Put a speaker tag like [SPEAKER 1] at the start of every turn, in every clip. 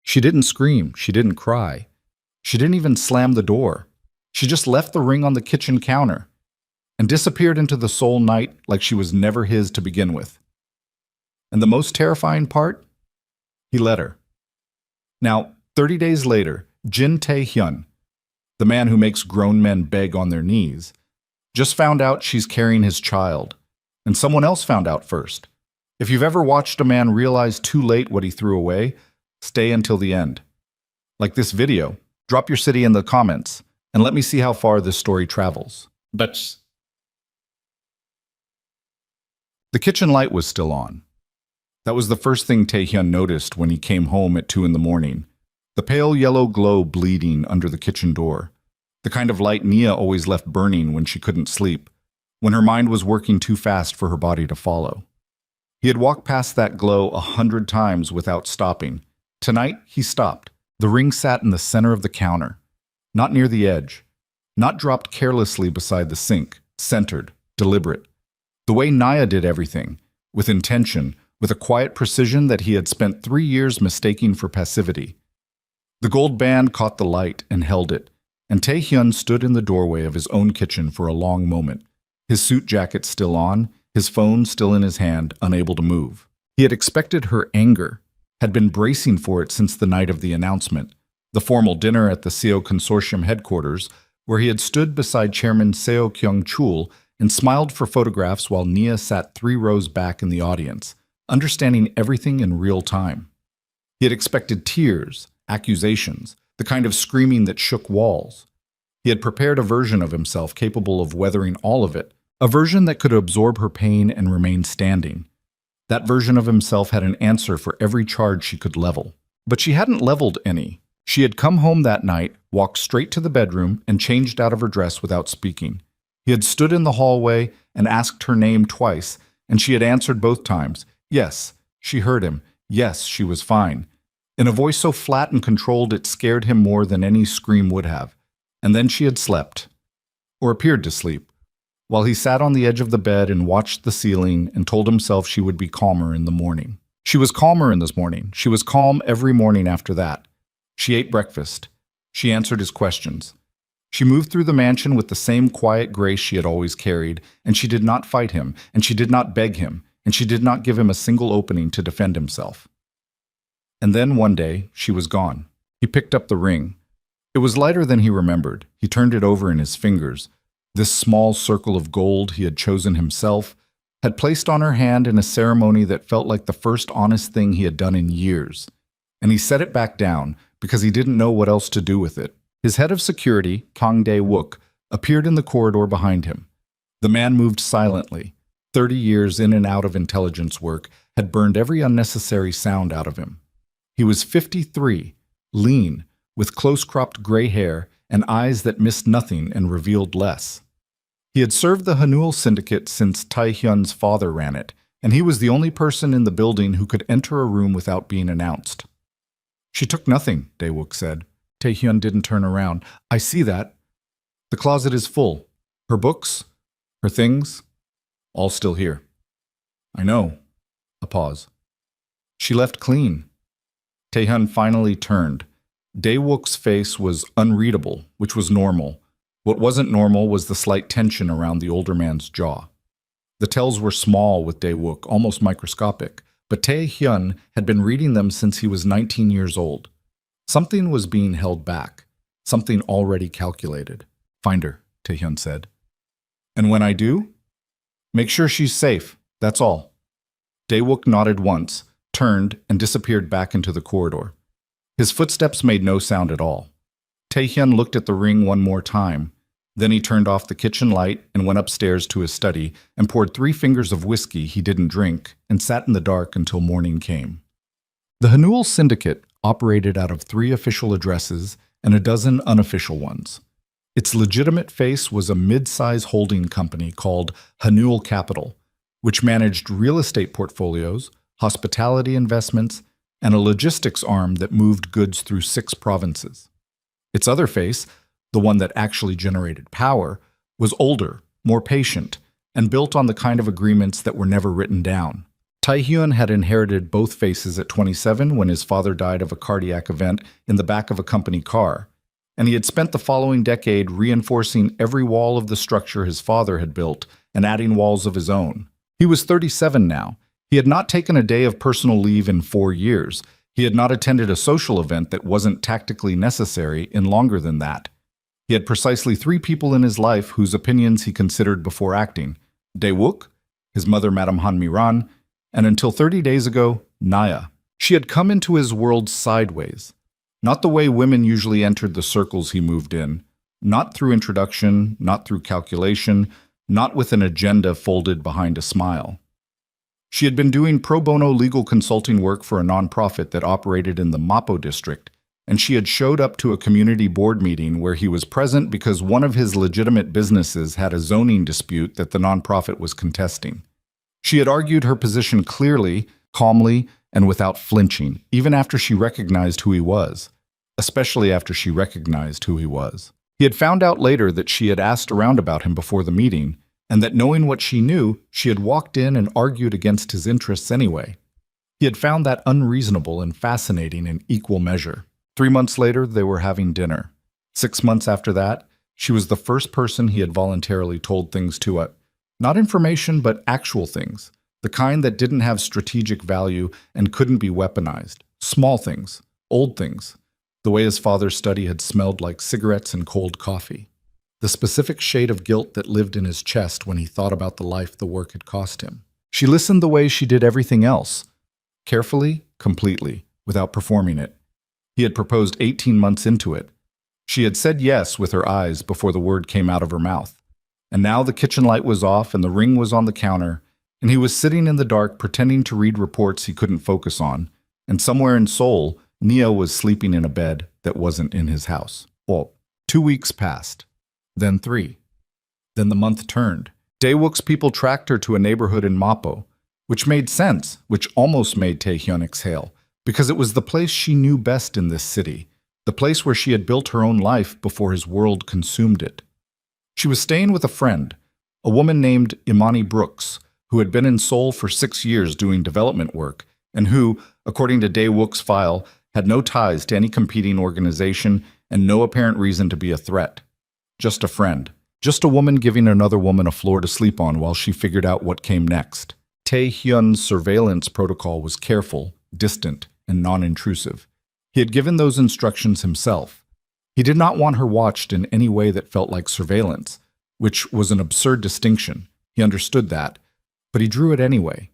[SPEAKER 1] She didn't scream. She didn't cry. She didn't even slam the door. She just left the ring on the kitchen counter and disappeared into the Seoul night like she was never his to begin with. And the most terrifying part? He let her. Now, 30 days later, Jin Tae-hyun, the man who makes grown men beg on their knees, just found out she's carrying his child, and someone else found out first. If you've ever watched a man realize too late what he threw away, stay until the end. Like this video, drop your city in the comments, and let me see how far this story travels.
[SPEAKER 2] But
[SPEAKER 1] The kitchen light was still on. That was the first thing Tae-hyun noticed when he came home at 2 in the morning. The pale yellow glow bleeding under the kitchen door. The kind of light Nia always left burning when she couldn't sleep, when her mind was working too fast for her body to follow. He had walked past that glow 100 times without stopping. Tonight, he stopped. The ring sat in the center of the counter, not near the edge, not dropped carelessly beside the sink, centered, deliberate. The way Naya did everything, with intention, with a quiet precision that he had spent 3 years mistaking for passivity. The gold band caught the light and held it, and Tae-hyun stood in the doorway of his own kitchen for a long moment, his suit jacket still on, his phone still in his hand, unable to move. He had expected her anger, had been bracing for it since the night of the announcement, the formal dinner at the Seo Consortium headquarters, where he had stood beside Chairman Seo Kyung-chul and smiled for photographs while Nia sat 3 rows back in the audience, understanding everything in real time. He had expected tears, accusations, the kind of screaming that shook walls. He had prepared a version of himself capable of weathering all of it, a version that could absorb her pain and remain standing. That version of himself had an answer for every charge she could level. But she hadn't leveled any. She had come home that night, walked straight to the bedroom, and changed out of her dress without speaking. He had stood in the hallway and asked her name twice, and she had answered both times. Yes, she heard him. Yes, she was fine. In a voice so flat and controlled it scared him more than any scream would have. And then she had slept, or appeared to sleep, while he sat on the edge of the bed and watched the ceiling and told himself she would be calmer in the morning. She was calmer in this morning. She was calm every morning after that. She ate breakfast. She answered his questions. She moved through the mansion with the same quiet grace she had always carried, and she did not fight him, and she did not beg him, and she did not give him a single opening to defend himself. And then one day, she was gone. He picked up the ring. It was lighter than he remembered. He turned it over in his fingers. This small circle of gold he had chosen himself, had placed on her hand in a ceremony that felt like the first honest thing he had done in years. And he set it back down because he didn't know what else to do with it. His head of security, Kang Dae-wook, appeared in the corridor behind him. The man moved silently. 30 years in and out of intelligence work had burned every unnecessary sound out of him. He was 53, lean, with close-cropped gray hair and eyes that missed nothing and revealed less. He had served the Hanul Syndicate since Tae-hyun's father ran it, and he was the only person in the building who could enter a room without being announced. She took nothing, Dae-wook said. Tae-hyun didn't turn around. I see that. The closet is full. Her books, her things, all still here. I know. A pause. She left clean. Tae-hyun finally turned. Dae-wook's face was unreadable, which was normal. What wasn't normal was the slight tension around the older man's jaw. The tells were small with Dae-wook, almost microscopic, but Tae-hyun had been reading them since he was 19 years old. Something was being held back, something already calculated. Find her, Tae-hyun said. And when I do? Make sure she's safe, that's all. Dae-wook nodded once, turned, and disappeared back into the corridor. His footsteps made no sound at all. Tae-hyun looked at the ring one more time. Then he turned off the kitchen light and went upstairs to his study and poured 3 fingers of whiskey he didn't drink and sat in the dark until morning came. The Hanul Syndicate operated out of 3 official addresses and a dozen unofficial ones. Its legitimate face was a mid-size holding company called Hanul Capital, which managed real estate portfolios, hospitality investments, and a logistics arm that moved goods through 6 provinces. Its other face, the one that actually generated power, was older, more patient, and built on the kind of agreements that were never written down. Taehyun had inherited both faces at 27 when his father died of a cardiac event in the back of a company car, and he had spent the following decade reinforcing every wall of the structure his father had built and adding walls of his own. He was 37 now. He had not taken a day of personal leave in 4 years. He had not attended a social event that wasn't tactically necessary in longer than that. He had precisely 3 people in his life whose opinions he considered before acting: Dae-wook, his mother Madame Han Mi-ran, and until 30 days ago, Naya. She had come into his world sideways, not the way women usually entered the circles he moved in, not through introduction, not through calculation, not with an agenda folded behind a smile. She had been doing pro bono legal consulting work for a nonprofit that operated in the Mapo district, and she had showed up to a community board meeting where he was present because one of his legitimate businesses had a zoning dispute that the nonprofit was contesting. She had argued her position clearly, calmly, and without flinching, even after she recognized who he was, especially after she recognized who he was. He had found out later that she had asked around about him before the meeting, and that knowing what she knew, she had walked in and argued against his interests anyway. He had found that unreasonable and fascinating in equal measure. 3 months later, they were having dinner. 6 months after that, she was the first person he had voluntarily told things to. Not information, but actual things. The kind that didn't have strategic value and couldn't be weaponized. Small things. Old things. The way his father's study had smelled like cigarettes and cold coffee. The specific shade of guilt that lived in his chest when he thought about the life the work had cost him. She listened the way she did everything else. Carefully, completely, without performing it. He had proposed 18 months into it. She had said yes with her eyes before the word came out of her mouth. And now the kitchen light was off and the ring was on the counter, and he was sitting in the dark pretending to read reports he couldn't focus on, and somewhere in Seoul, Nia was sleeping in a bed that wasn't in his house. Well, 2 weeks passed. Then 3. Then the month turned. Dae-wook's people tracked her to a neighborhood in Mapo, which made sense, which almost made Taehyun exhale, because it was the place she knew best in this city, the place where she had built her own life before his world consumed it. She was staying with a friend, a woman named Imani Brooks, who had been in Seoul for 6 years doing development work, and who, according to Dae-wook's file, had no ties to any competing organization and no apparent reason to be a threat. Just a friend. Just a woman giving another woman a floor to sleep on while she figured out what came next. Taehyun's surveillance protocol was careful, distant, and non-intrusive. He had given those instructions himself. He did not want her watched in any way that felt like surveillance, which was an absurd distinction. He understood that, but he drew it anyway.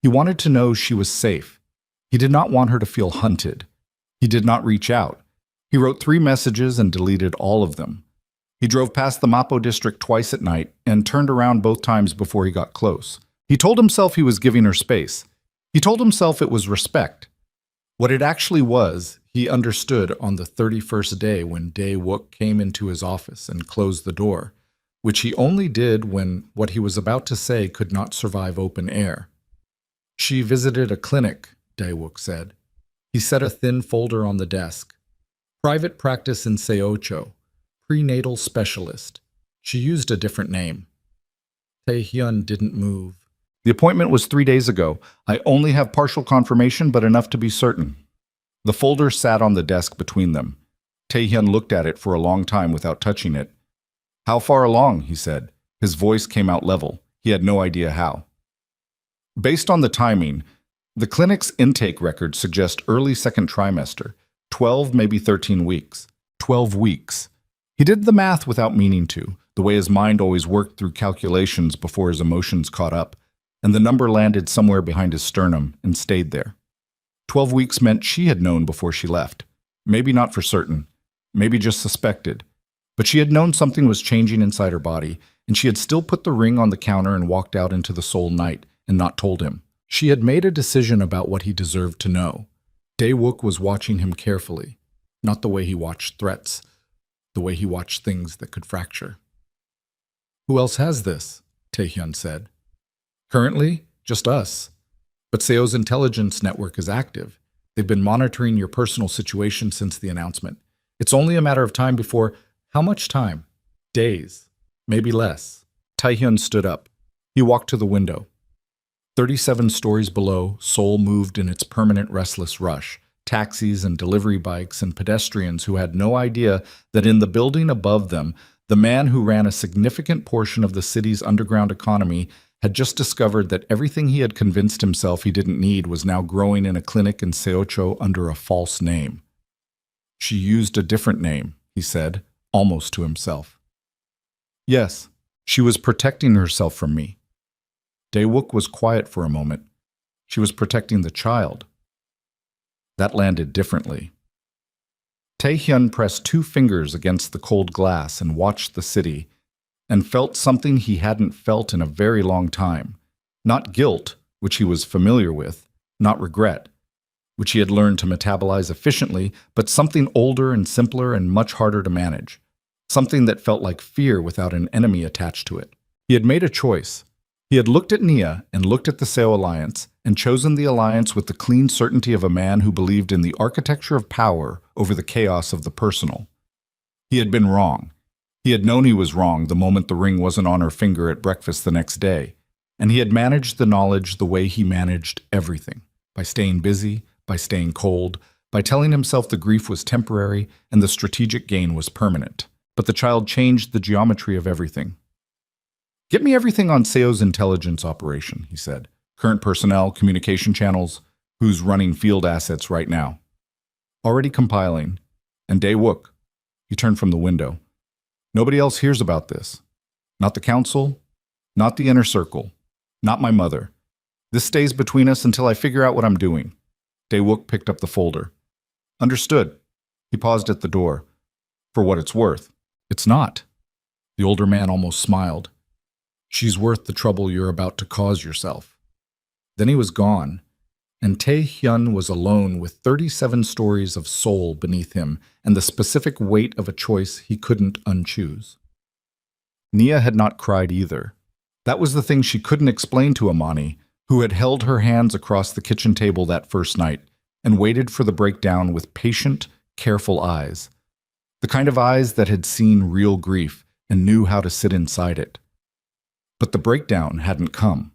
[SPEAKER 1] He wanted to know she was safe. He did not want her to feel hunted. He did not reach out. He wrote 3 messages and deleted all of them. He drove past the Mapo district twice at night and turned around both times before he got close. He told himself he was giving her space. He told himself it was respect. What it actually was, he understood on the 31st day when Dae-wook came into his office and closed the door, which he only did when what he was about to say could not survive open air. She visited a clinic, Dae-wook said. He set a thin folder on the desk. Private practice in Seocho. Prenatal specialist. She used a different name. Taehyun didn't move. The appointment was 3 days ago. I only have partial confirmation, but enough to be certain. The folder sat on the desk between them. Taehyun looked at it for a long time without touching it. How far along, he said. His voice came out level. He had no idea how. Based on the timing, the clinic's intake records suggest early second trimester, 12, maybe 13 weeks. 12 weeks. He did the math without meaning to, the way his mind always worked through calculations before his emotions caught up, and the number landed somewhere behind his sternum and stayed there. 12 weeks meant she had known before she left. Maybe not for certain, maybe just suspected, but she had known something was changing inside her body, and she had still put the ring on the counter and walked out into the Seoul night and not told him. She had made a decision about what he deserved to know. Dae-wook was watching him carefully, not the way he watched threats, the way he watched things that could fracture. Who else has this? Taehyun said. Currently, just us. But Seo's intelligence network is active. They've been monitoring your personal situation since the announcement. It's only a matter of time before... How much time? Days. Maybe less. Taehyun stood up. He walked to the window. 37 stories below, Seoul moved in its permanent restless rush. Taxis and delivery bikes and pedestrians who had no idea that in the building above them, the man who ran a significant portion of the city's underground economy had just discovered that everything he had convinced himself he didn't need was now growing in a clinic in Seocho under a false name. She used a different name, he said, almost to himself. Yes, she was protecting herself from me. Dae-wook was quiet for a moment. She was protecting the child. That landed differently. Tae-hyun pressed 2 fingers against the cold glass and watched the city, and felt something he hadn't felt in a very long time. Not guilt, which he was familiar with, not regret, which he had learned to metabolize efficiently, but something older and simpler and much harder to manage. Something that felt like fear without an enemy attached to it. He had made a choice. He had looked at Nia and looked at the Seo alliance and chosen the alliance with the clean certainty of a man who believed in the architecture of power over the chaos of the personal. He had been wrong. He had known he was wrong the moment the ring wasn't on her finger at breakfast the next day, and he had managed the knowledge the way he managed everything, by staying busy, by staying cold, by telling himself the grief was temporary and the strategic gain was permanent. But the child changed the geometry of everything. Get me everything on Seo's intelligence operation, he said. Current personnel, communication channels, who's running field assets right now. Already compiling. And Dae-wook. He turned from the window. Nobody else hears about this. Not the council, not the inner circle, not my mother. This stays between us until I figure out what I'm doing. Dae-wook picked up the folder. Understood. He paused at the door. For what it's worth. It's not. The older man almost smiled. She's worth the trouble you're about to cause yourself. Then he was gone, and Tae-hyun was alone with 37 stories of soul beneath him and the specific weight of a choice he couldn't unchoose. Nia had not cried either. That was the thing she couldn't explain to Amani, who had held her hands across the kitchen table that first night and waited for the breakdown with patient, careful eyes. The kind of eyes that had seen real grief and knew how to sit inside it. But the breakdown hadn't come.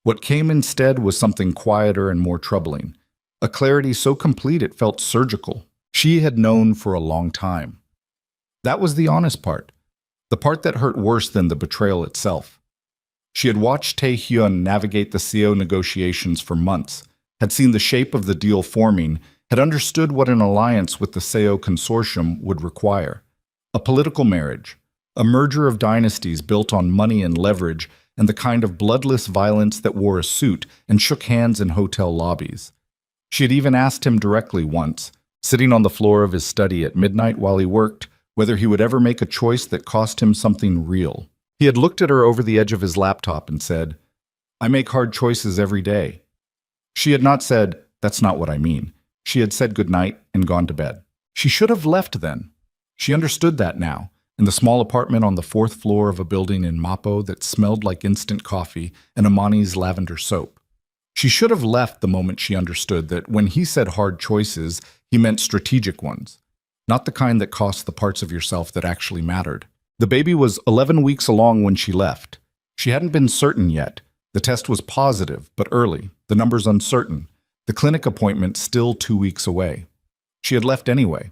[SPEAKER 1] What came instead was something quieter and more troubling, a clarity so complete it felt surgical. She had known for a long time. That was the honest part, the part that hurt worse than the betrayal itself. She had watched Tae-hyun navigate the Seo negotiations for months, had seen the shape of the deal forming, had understood what an alliance with the Seo consortium would require. A political marriage, a merger of dynasties built on money and leverage, and the kind of bloodless violence that wore a suit and shook hands in hotel lobbies. She had even asked him directly once, sitting on the floor of his study at midnight while he worked, whether he would ever make a choice that cost him something real. He had looked at her over the edge of his laptop and said, "I make hard choices every day." She had not said, "That's not what I mean." She had said goodnight and gone to bed. She should have left then. She understood that now, in the small apartment on the 4th floor of a building in Mappo that smelled like instant coffee and Amani's lavender soap. She should have left the moment she understood that when he said hard choices, he meant strategic ones, not the kind that cost the parts of yourself that actually mattered. The baby was 11 weeks along when she left. She hadn't been certain yet. The test was positive, but early, the numbers uncertain, the clinic appointment still 2 weeks away. She had left anyway.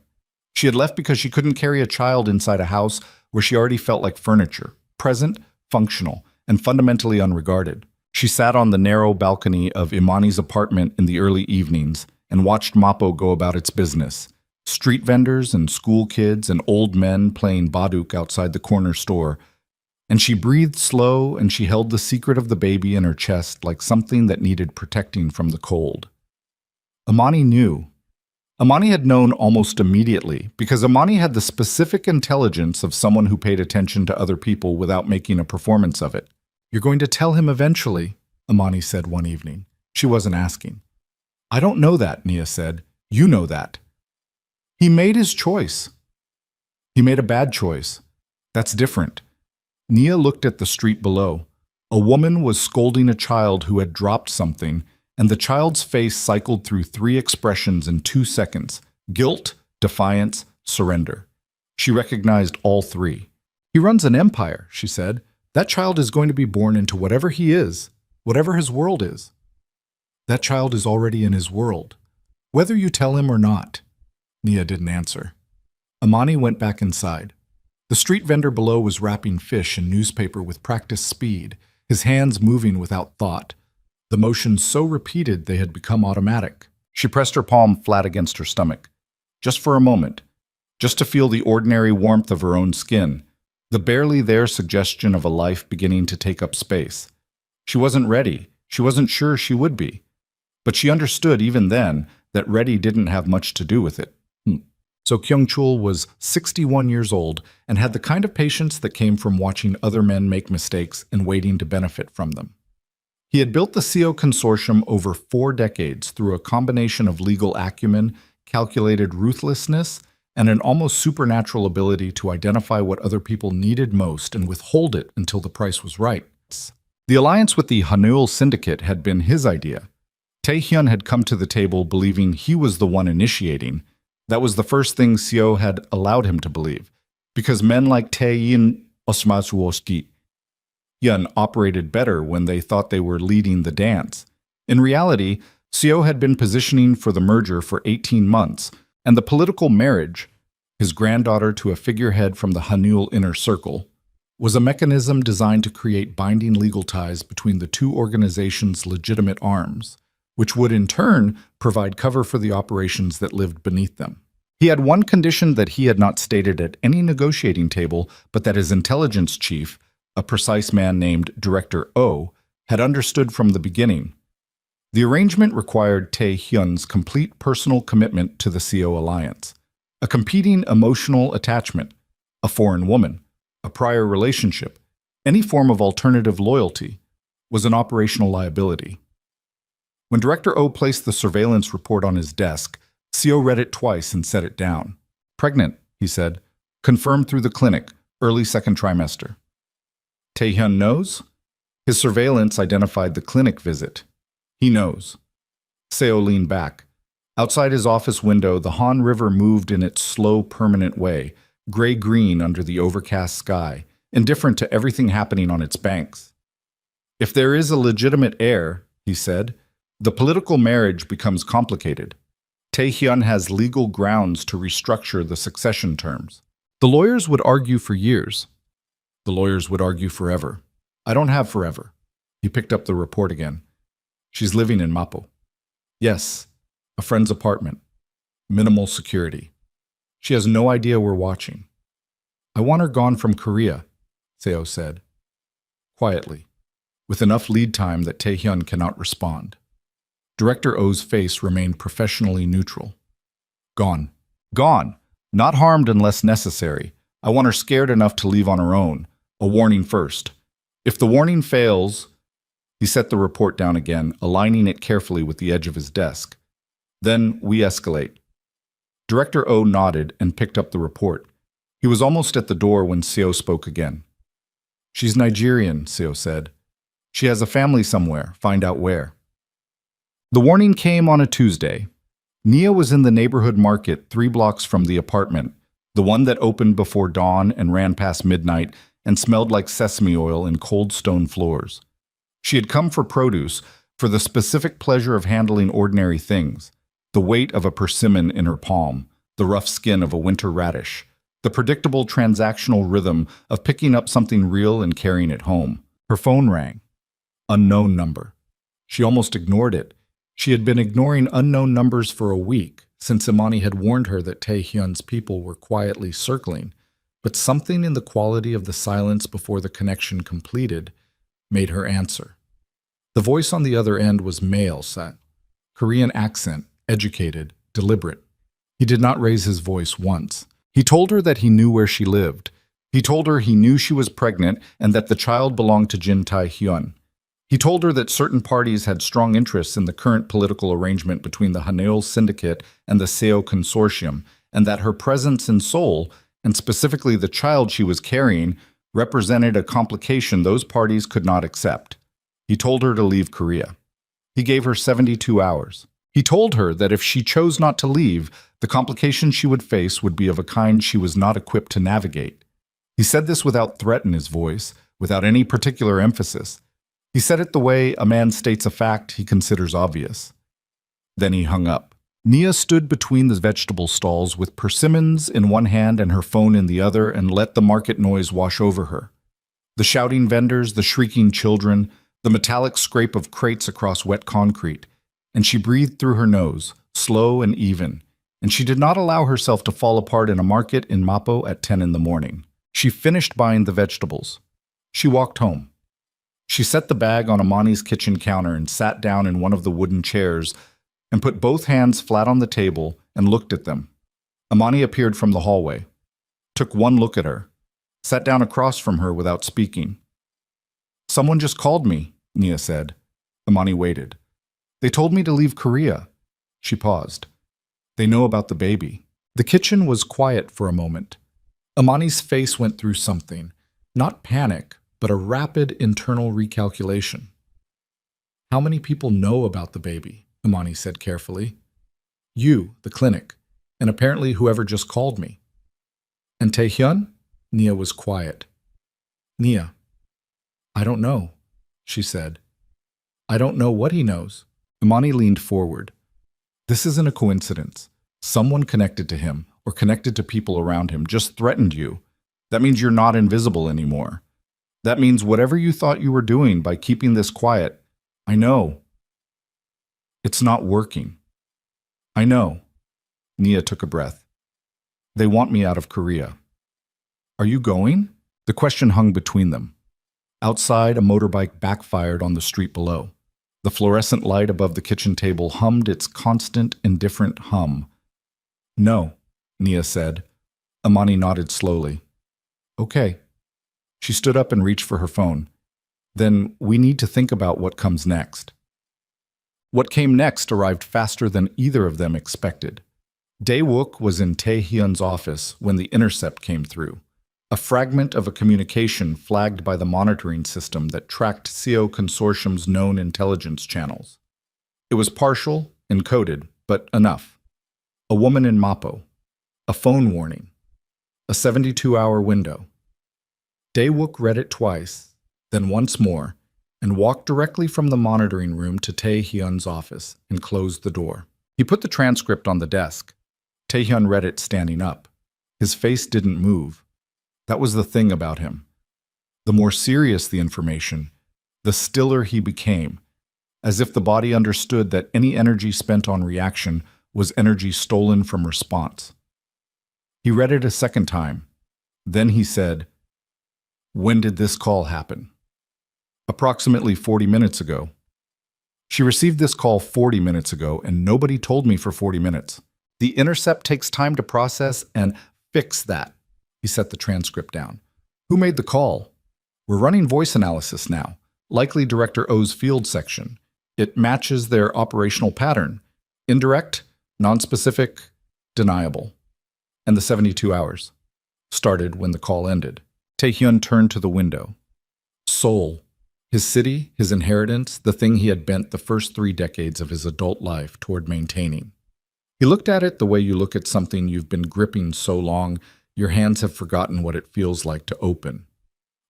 [SPEAKER 1] She had left because she couldn't carry a child inside a house where she already felt like furniture, present, functional, and fundamentally unregarded. She sat on the narrow balcony of Imani's apartment in the early evenings and watched Mappo go about its business. Street vendors and school kids and old men playing baduk outside the corner store. And she breathed slow and she held the secret of the baby in her chest like something that needed protecting from the cold. Amani knew. Amani had known almost immediately because Amani had the specific intelligence of someone who paid attention to other people without making a performance of it. "You're going to tell him eventually," Amani said one evening. She wasn't asking. "I don't know that," Nia said. "You know that." He made his choice. He made a bad choice. That's different. Nia looked at the street below. A woman was scolding a child who had dropped something, and the child's face cycled through 3 expressions in 2 seconds: guilt, defiance, surrender. She recognized all 3. "He runs an empire," she said. "That child is going to be born into whatever he is." Whatever his world is, that child is already in his world, whether you tell him or not. Nia didn't answer. Amani went back inside. The street vendor below was wrapping fish in newspaper with practiced speed, his hands moving without thought, the motions so repeated they had become automatic. She pressed her palm flat against her stomach, just for a moment, just to feel the ordinary warmth of her own skin, the barely there suggestion of a life beginning to take up space. She wasn't ready. She wasn't sure she would be. But she understood even then that ready didn't have much to do with it. So Kyung-chul was 61 years old and had the kind of patience that came from watching other men make mistakes and waiting to benefit from them. He had built the CO consortium over 4 decades through a combination of legal acumen, calculated ruthlessness, and an almost supernatural ability to identify what other people needed most and withhold it until the price was right. The alliance with the Hanul Syndicate had been his idea. Taehyun had come to the table believing he was the one initiating. That was the first thing Seo had allowed him to believe, because men like Taeyin Osmatsuoski Yun operated better when they thought they were leading the dance. In reality, Seo had been positioning for the merger for 18 months, and the political marriage, his granddaughter to a figurehead from the Hanul inner circle, was a mechanism designed to create binding legal ties between the two organizations' legitimate arms, which would in turn provide cover for the operations that lived beneath them. He had one condition that he had not stated at any negotiating table, but that his intelligence chief, a precise man named Director O, had understood from the beginning. The arrangement required Tae-hyun's complete personal commitment to the CO alliance, a competing emotional attachment, a foreign woman, a prior relationship, any form of alternative loyalty, was an operational liability. When Director O placed the surveillance report on his desk, Seo read it twice and set it down. "Pregnant," he said. "Confirmed through the clinic, early 2nd trimester." Taehyun knows? His surveillance identified the clinic visit. He knows. Seo leaned back. Outside his office window, the Han River moved in its slow, permanent way, gray-green under the overcast sky, indifferent to everything happening on its banks. "If there is a legitimate heir," he said, "the political marriage becomes complicated. Taehyun has legal grounds to restructure the succession terms. The lawyers would argue for years. The lawyers would argue forever. I don't have forever." He picked up the report again. "She's living in Mapo." "Yes, a friend's apartment. Minimal security. She has no idea we're watching." "I want her gone from Korea," Seo said, quietly, with enough lead time that Taehyun cannot respond. Director O's face remained professionally neutral. "Gone. Gone. Not harmed unless necessary. I want her scared enough to leave on her own. A warning first. If the warning fails..." He set the report down again, aligning it carefully with the edge of his desk. "Then we escalate." Director O nodded and picked up the report. He was almost at the door when Seo spoke again. "She's Nigerian," Seo said. "She has a family somewhere. Find out where." The warning came on a Tuesday. Nia was in the neighborhood market 3 blocks from the apartment, the one that opened before dawn and ran past midnight and smelled like sesame oil and cold stone floors. She had come for produce, for the specific pleasure of handling ordinary things, the weight of a persimmon in her palm, the rough skin of a winter radish, the predictable transactional rhythm of picking up something real and carrying it home. Her phone rang. Unknown number. She almost ignored it. She had been ignoring unknown numbers for a week, since Imani had warned her that Taehyun's people were quietly circling, but something in the quality of the silence before the connection completed made her answer. The voice on the other end was male, Korean accent, educated, deliberate. He did not raise his voice once. He told her that he knew where she lived. He told her he knew she was pregnant and that the child belonged to Jin Tae-hyun. He told her that certain parties had strong interests in the current political arrangement between the Hanul Syndicate and the Seo Consortium, and that her presence in Seoul, and specifically the child she was carrying, represented a complication those parties could not accept. He told her to leave Korea. He gave her 72 hours. He told her that if she chose not to leave, the complications she would face would be of a kind she was not equipped to navigate. He said this without threat in his voice, without any particular emphasis. He said it the way a man states a fact he considers obvious. Then he hung up. Nia stood between the vegetable stalls with persimmons in one hand and her phone in the other and let the market noise wash over her. The shouting vendors, the shrieking children, the metallic scrape of crates across wet concrete, and she breathed through her nose, slow and even, and she did not allow herself to fall apart in a market in Mapo at 10 in the morning. She finished buying the vegetables. She walked home. She set the bag on Amani's kitchen counter and sat down in one of the wooden chairs and put both hands flat on the table and looked at them. Amani appeared from the hallway, took one look at her, sat down across from her without speaking. "Someone just called me," Nia said. Amani waited. "They told me to leave Korea." She paused. "They know about the baby." The kitchen was quiet for a moment. Amani's face went through something, not panic, but a rapid internal recalculation. "How many people know about the baby?" Amani said carefully. "You, the clinic, and apparently whoever just called me." "And Taehyun?" Nia was quiet. "Nia, I don't know," she said. "I don't know what he knows." Amani leaned forward. "This isn't a coincidence. Someone connected to him, or connected to people around him, just threatened you. That means you're not invisible anymore. That means whatever you thought you were doing by keeping this quiet, I know. It's not working. I know." Nia took a breath. "They want me out of Korea." "Are you going?" The question hung between them. Outside, a motorbike backfired on the street below. The fluorescent light above the kitchen table hummed its constant, indifferent hum. "No," Nia said. Amani nodded slowly. "Okay." She stood up and reached for her phone. "Then we need to think about what comes next." What came next arrived faster than either of them expected. Dae-wook was in Taehyun's office when the intercept came through, a fragment of a communication flagged by the monitoring system that tracked CO Consortium's known intelligence channels. It was partial, encoded, but enough. A woman in Mapo. A phone warning. A 72-hour window. Dae-wook read it twice, then once more, and walked directly from the monitoring room to Taehyun's office and closed the door. He put the transcript on the desk. Taehyun read it standing up. His face didn't move. That was the thing about him. The more serious the information, the stiller he became, as if the body understood that any energy spent on reaction was energy stolen from response. He read it a second time. Then he said, "When did this call happen?" "Approximately 40 minutes ago." "She received this call 40 minutes ago, and nobody told me for 40 minutes. The intercept takes time to process and fix that." He set the transcript down. "Who made the call?" "We're running voice analysis now, likely Director O's field section. It matches their operational pattern. Indirect, nonspecific, deniable." And the 72 hours started when the call ended. Taehyun turned to the window. Seoul. His city, his inheritance, the thing he had bent the first 3 decades of his adult life toward maintaining. He looked at it the way you look at something you've been gripping so long, your hands have forgotten what it feels like to open.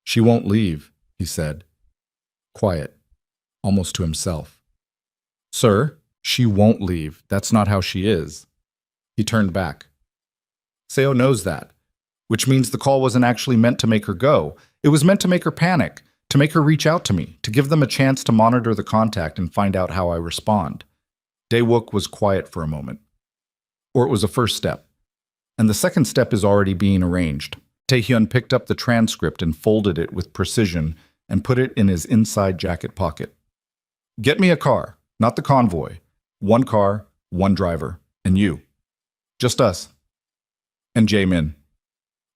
[SPEAKER 1] "She won't leave," he said. Quiet, almost to himself. "Sir, she won't leave. That's not how she is." He turned back. "Seo knows that, which means the call wasn't actually meant to make her go. It was meant to make her panic, to make her reach out to me, to give them a chance to monitor the contact and find out how I respond." Dae-wook was quiet for a moment. "Or it was a first step. And the second step is already being arranged." Taehyun picked up the transcript and folded it with precision and put it in his inside jacket pocket. "Get me a car, not the convoy. 1 car, 1 driver, and you. Just us. And Jae-min."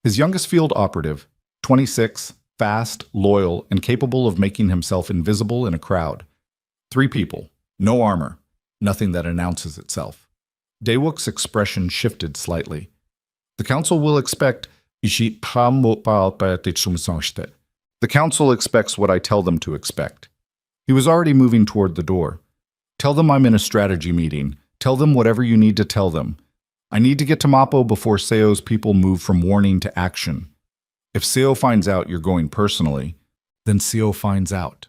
[SPEAKER 1] His youngest field operative, 26, fast, loyal, and capable of making himself invisible in a crowd. 3 people, no armor, nothing that announces itself. Dae-wook's expression shifted slightly. "The council will expect..." The council expects what I tell them to expect." He was already moving toward the door. "Tell them I'm in a strategy meeting. Tell them whatever you need to tell them. I need to get to Mapo before Seo's people move from warning to action. If Seo finds out you're going personally, then Seo finds out."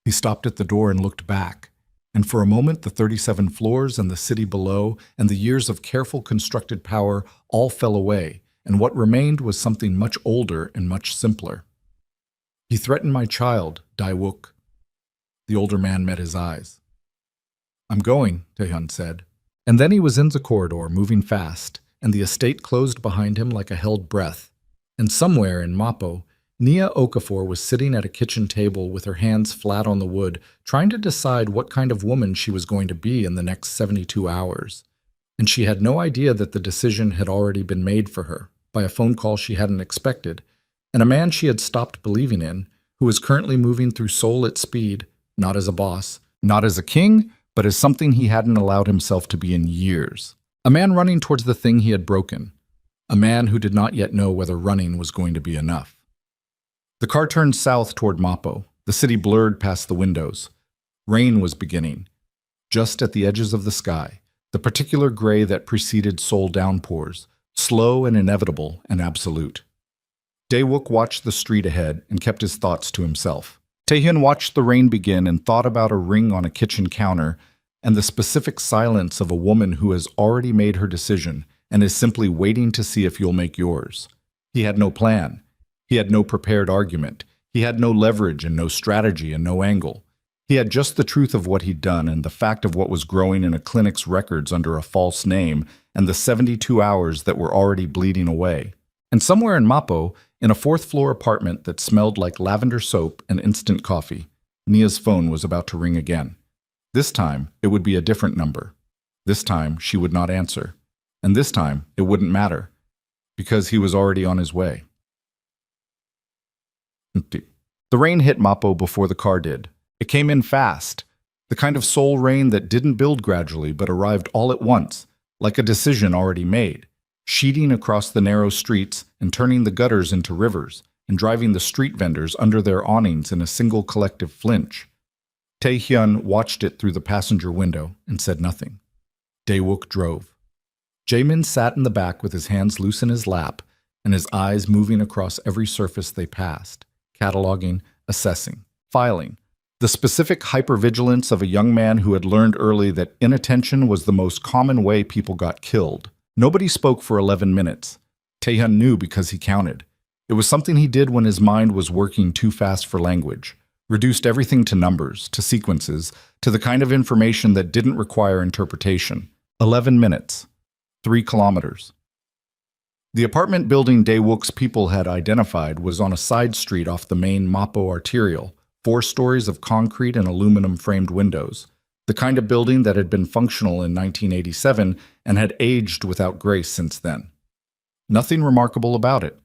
[SPEAKER 1] He stopped at the door and looked back, and for a moment the 37 floors and the city below and the years of careful constructed power all fell away, and what remained was something much older and much simpler. He threatened my child, Dae-wook. The older man met his eyes. I'm going, Tae-hyun said. And then he was in the corridor, moving fast, and the estate closed behind him like a held breath. And somewhere in Mappo, Nia Okafor was sitting at a kitchen table with her hands flat on the wood, trying to decide what kind of woman she was going to be in the next 72 hours. And she had no idea that the decision had already been made for her, by a phone call she hadn't expected, and a man she had stopped believing in, who was currently moving through Seoul at speed, not as a boss, not as a king, but as something he hadn't allowed himself to be in years. A man running towards the thing he had broken. A man who did not yet know whether running was going to be enough. The car turned south toward Mappo. The city blurred past the windows. Rain was beginning, just at the edges of the sky, the particular gray that preceded Seoul downpours, slow and inevitable and absolute. Dae-wook watched the street ahead and kept his thoughts to himself. Tae-hyun watched the rain begin and thought about a ring on a kitchen counter and the specific silence of a woman who has already made her decision and is simply waiting to see if you'll make yours. He had no plan. He had no prepared argument. He had no leverage and no strategy and no angle. He had just the truth of what he'd done and the fact of what was growing in a clinic's records under a false name and the 72 hours that were already bleeding away. And somewhere in Mappo, in a fourth-floor apartment that smelled like lavender soap and instant coffee, Nia's phone was about to ring again. This time, it would be a different number. This time, she would not answer. And this time, it wouldn't matter, because he was already on his way. The rain hit Mappo before the car did. It came in fast, the kind of Seoul rain that didn't build gradually but arrived all at once, like a decision already made, sheeting across the narrow streets and turning the gutters into rivers and driving the street vendors under their awnings in a single collective flinch. Tae-hyun watched it through the passenger window and said nothing. Dae-wook drove. Jaemin sat in the back with his hands loose in his lap and his eyes moving across every surface they passed, cataloging, assessing, filing. The specific hypervigilance of a young man who had learned early that inattention was the most common way people got killed. Nobody spoke for 11 minutes. Tae-hyun knew because he counted. It was something he did when his mind was working too fast for language. Reduced everything to numbers, to sequences, to the kind of information that didn't require interpretation. 11 minutes. 3 kilometers. The apartment building Dae-wook's people had identified was on a side street off the main Mappo arterial, 4 stories of concrete and aluminum-framed windows, the kind of building that had been functional in 1987 and had aged without grace since then. Nothing remarkable about it.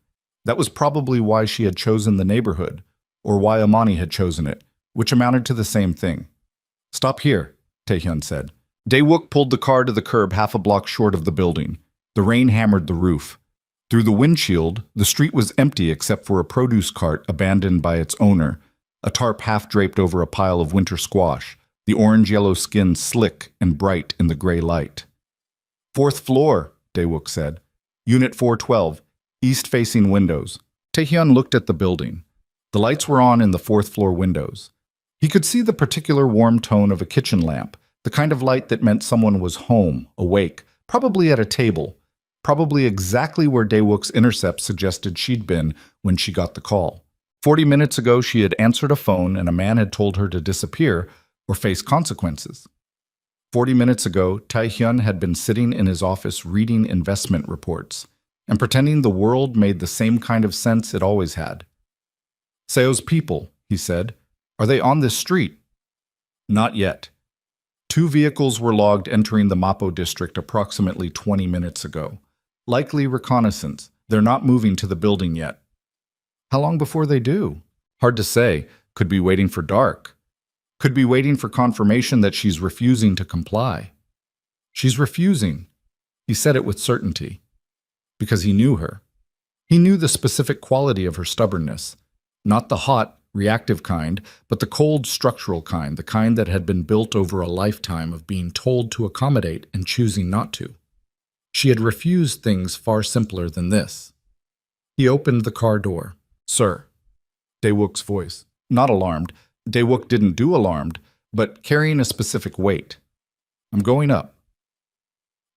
[SPEAKER 1] That was probably why she had chosen the neighborhood, or why Amani had chosen it, which amounted to the same thing. Stop here, Tae-hyun said. Dae-wook pulled the car to the curb half a block short of the building. The rain hammered the roof. Through the windshield, the street was empty except for a produce cart abandoned by its owner, a tarp half draped over a pile of winter squash, the orange-yellow skin slick and bright in the gray light. 4th floor, Dae-wook said. Unit 412, east-facing windows. Tae-hyun looked at the building. The lights were on in the 4th floor windows. He could see the particular warm tone of a kitchen lamp, the kind of light that meant someone was home, awake, probably at a table, probably exactly where Dae-wook's intercept suggested she'd been when she got the call. 40 minutes ago, she had answered a phone and a man had told her to disappear or face consequences. 40 minutes ago, Tae-hyun had been sitting in his office reading investment reports and pretending the world made the same kind of sense it always had. Seo's people, he said, are they on this street? Not yet. 2 vehicles were logged entering the Mappo district approximately 20 minutes ago. Likely reconnaissance. They're not moving to the building yet. How long before they do? Hard to say. Could be waiting for dark. Could be waiting for confirmation that she's refusing to comply. She's refusing. He said it with certainty. Because he knew her. He knew the specific quality of her stubbornness. Not the hot, reactive kind, but the cold, structural kind, the kind that had been built over a lifetime of being told to accommodate and choosing not to. She had refused things far simpler than this. He opened the car door. Sir. Dae-wook's voice. Not alarmed, Daewoo didn't do alarmed, but carrying a specific weight. I'm going up.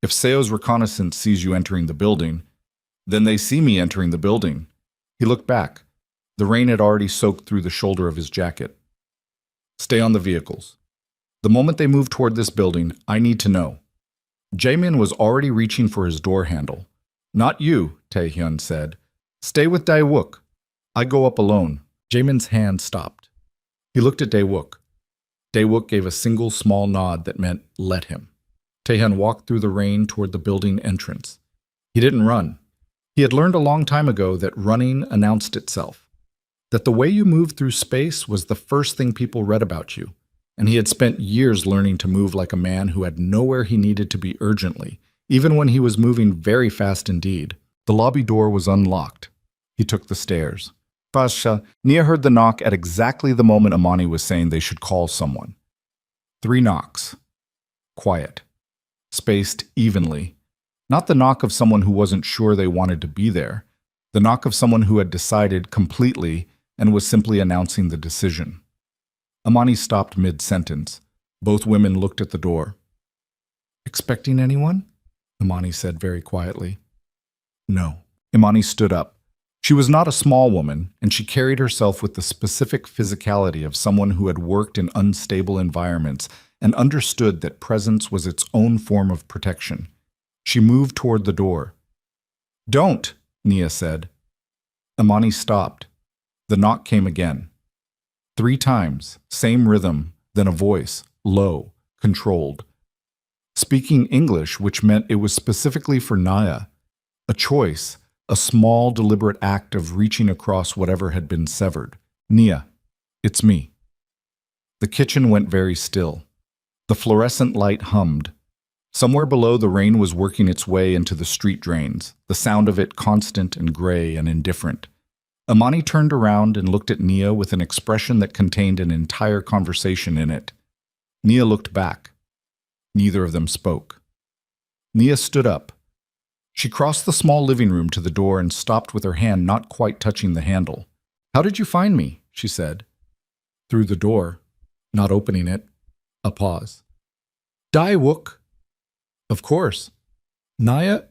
[SPEAKER 1] If Seo's reconnaissance sees you entering the building, then they see me entering the building. He looked back. The rain had already soaked through the shoulder of his jacket. Stay on the vehicles. The moment they move toward this building, I need to know. Jaemin was already reaching for his door handle. Not you, Taehyun said. Stay with Daewoo. I go up alone. Jaemin's hand stopped. He looked at Daewoo. Daewoo gave a single small nod that meant let him. Taehyun walked through the rain toward the building entrance. He didn't run. He had learned a long time ago that running announced itself, that the way you moved through space was the first thing people read about you, and he had spent years learning to move like a man who had nowhere he needed to be urgently, even when he was moving very fast indeed. The lobby door was unlocked. He took the stairs. Pasha, Nia heard the knock at exactly the moment Amani was saying they should call someone. 3 knocks. Quiet. Spaced evenly. Not the knock of someone who wasn't sure they wanted to be there. The knock of someone who had decided completely and was simply announcing the decision. Amani stopped mid-sentence. Both women looked at the door. Expecting anyone? Imani said very quietly. No. Imani stood up. She was not a small woman, and she carried herself with the specific physicality of someone who had worked in unstable environments and understood that presence was its own form of protection. She moved toward the door. Don't, Nia said. Imani stopped. The knock came again. 3 times, same rhythm, then a voice, low, controlled. Speaking English, which meant it was specifically for Naya. A choice, a small, deliberate act of reaching across whatever had been severed. Nia, it's me. The kitchen went very still. The fluorescent light hummed. Somewhere below, the rain was working its way into the street drains, the sound of it constant and gray and indifferent. Imani turned around and looked at Nia with an expression that contained an entire conversation in it. Nia looked back. Neither of them spoke. Nia stood up. She crossed the small living room to the door and stopped with her hand not quite touching the handle. How did you find me? She said. Through the door, not opening it. A pause. Daewoo. Of course. Naya,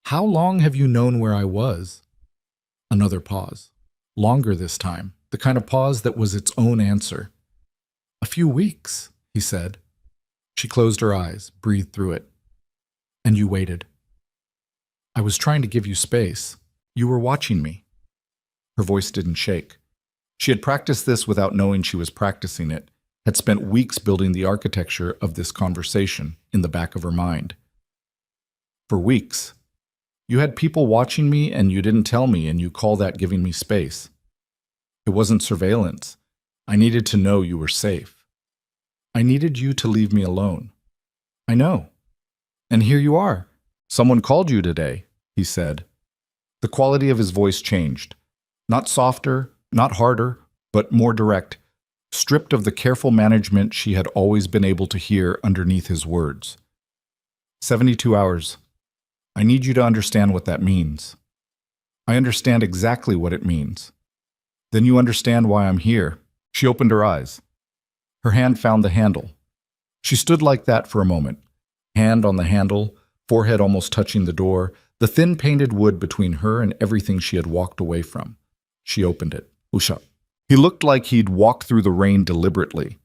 [SPEAKER 1] how long have you known where I was? Another pause. Longer this time, the kind of pause that was its own answer. A few weeks, he said. She closed her eyes, breathed through it. And you waited. I was trying to give you space. You were watching me. Her voice didn't shake. She had practiced this without knowing she was practicing it, had spent weeks building the architecture of this conversation in the back of her mind. For weeks. You had people watching me and you didn't tell me, and you call that giving me space. It wasn't surveillance. I needed to know you were safe. I needed you to leave me alone. I know. And here you are. Someone called you today, he said. The quality of his voice changed. Not softer, not harder, but more direct, stripped of the careful management she had always been able to hear underneath his words. 72 hours. I need you to understand what that means. I understand exactly what it means. Then you understand why I'm here. She opened her eyes. Her hand found the handle. She stood like that for a moment, hand on the handle, forehead almost touching the door, the thin painted wood between her and everything she had walked away from. She opened it. Usha. He looked like he'd walked through the rain deliberately.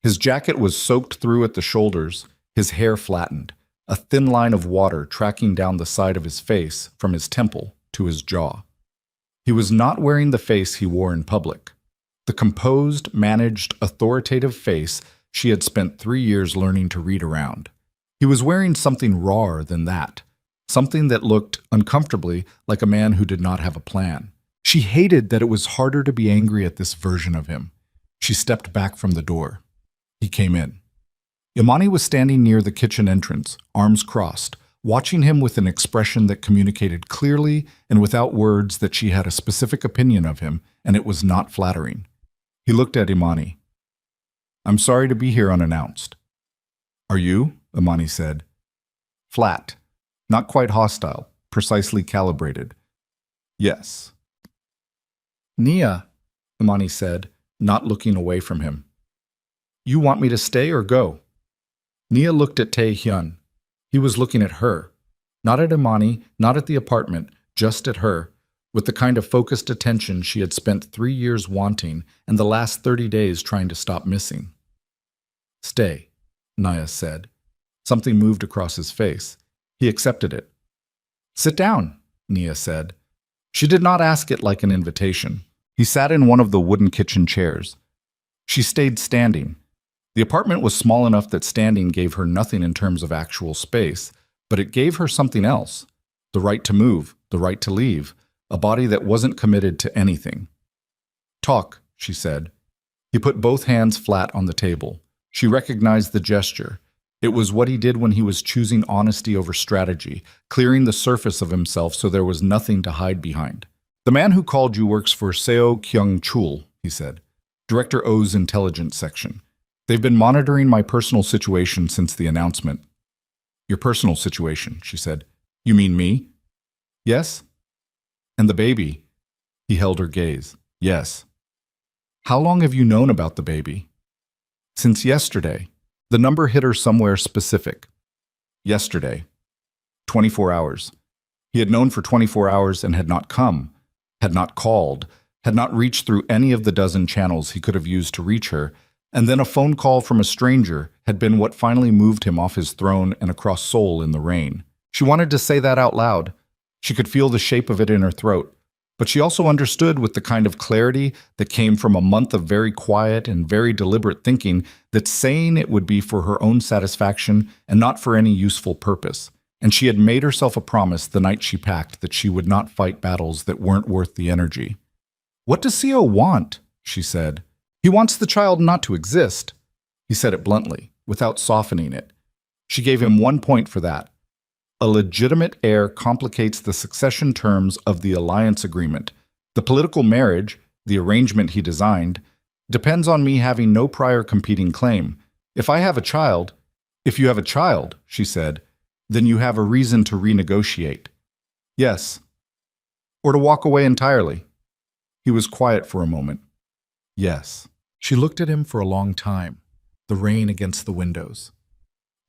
[SPEAKER 1] His jacket was soaked through at the shoulders, his hair flattened, a thin line of water tracking down the side of his face from his temple to his jaw. He was not wearing the face he wore in public. The composed, managed, authoritative face she had spent 3 years learning to read around. He was wearing something rawer than that, something that looked uncomfortably like a man who did not have a plan. She hated that it was harder to be angry at this version of him. She stepped back from the door. He came in. Imani was standing near the kitchen entrance, arms crossed, watching him with an expression that communicated clearly and without words that she had a specific opinion of him, and it was not flattering. He looked at Imani. I'm sorry to be here unannounced. Are you? Imani said. Flat. Not quite hostile. Precisely calibrated. Yes. Nia, Imani said, not looking away from him. You want me to stay or go? Nia looked at Tae-hyun. He was looking at her. Not at Imani, not at the apartment, just at her, with the kind of focused attention she had spent 3 years wanting and the last 30 days trying to stop missing. Stay, Nia said. Something moved across his face. He accepted it. Sit down, Nia said. She did not ask it like an invitation. He sat in one of the wooden kitchen chairs. She stayed standing. The apartment was small enough that standing gave her nothing in terms of actual space, but it gave her something else. The right to move, the right to leave, a body that wasn't committed to anything. Talk, she said. He put both hands flat on the table. She recognized the gesture. It was what he did when he was choosing honesty over strategy, clearing the surface of himself so there was nothing to hide behind. The man who called you works for Seo Kyung-chul, he said, Director O's intelligence section. They've been monitoring my personal situation since the announcement. Your personal situation, she said. You mean me? Yes? And the baby? He held her gaze. Yes. How long have you known about the baby? Since yesterday. The number hit her somewhere specific. Yesterday. 24 hours. He had known for 24 hours and had not come, had not called, had not reached through any of the dozen channels he could have used to reach her, and then a phone call from a stranger had been what finally moved him off his throne and across Seoul in the rain. She wanted to say that out loud. She could feel the shape of it in her throat, but she also understood with the kind of clarity that came from a month of very quiet and very deliberate thinking that saying it would be for her own satisfaction and not for any useful purpose. And she had made herself a promise the night she packed that she would not fight battles that weren't worth the energy. What does Seo want? She said. He wants the child not to exist. He said it bluntly, without softening it. She gave him 1 point for that. A legitimate heir complicates the succession terms of the alliance agreement. The political marriage, the arrangement he designed, depends on me having no prior competing claim. If you have a child, she said, then you have a reason to renegotiate. Yes. Or to walk away entirely. He was quiet for a moment. Yes. She looked at him for a long time, the rain against the windows.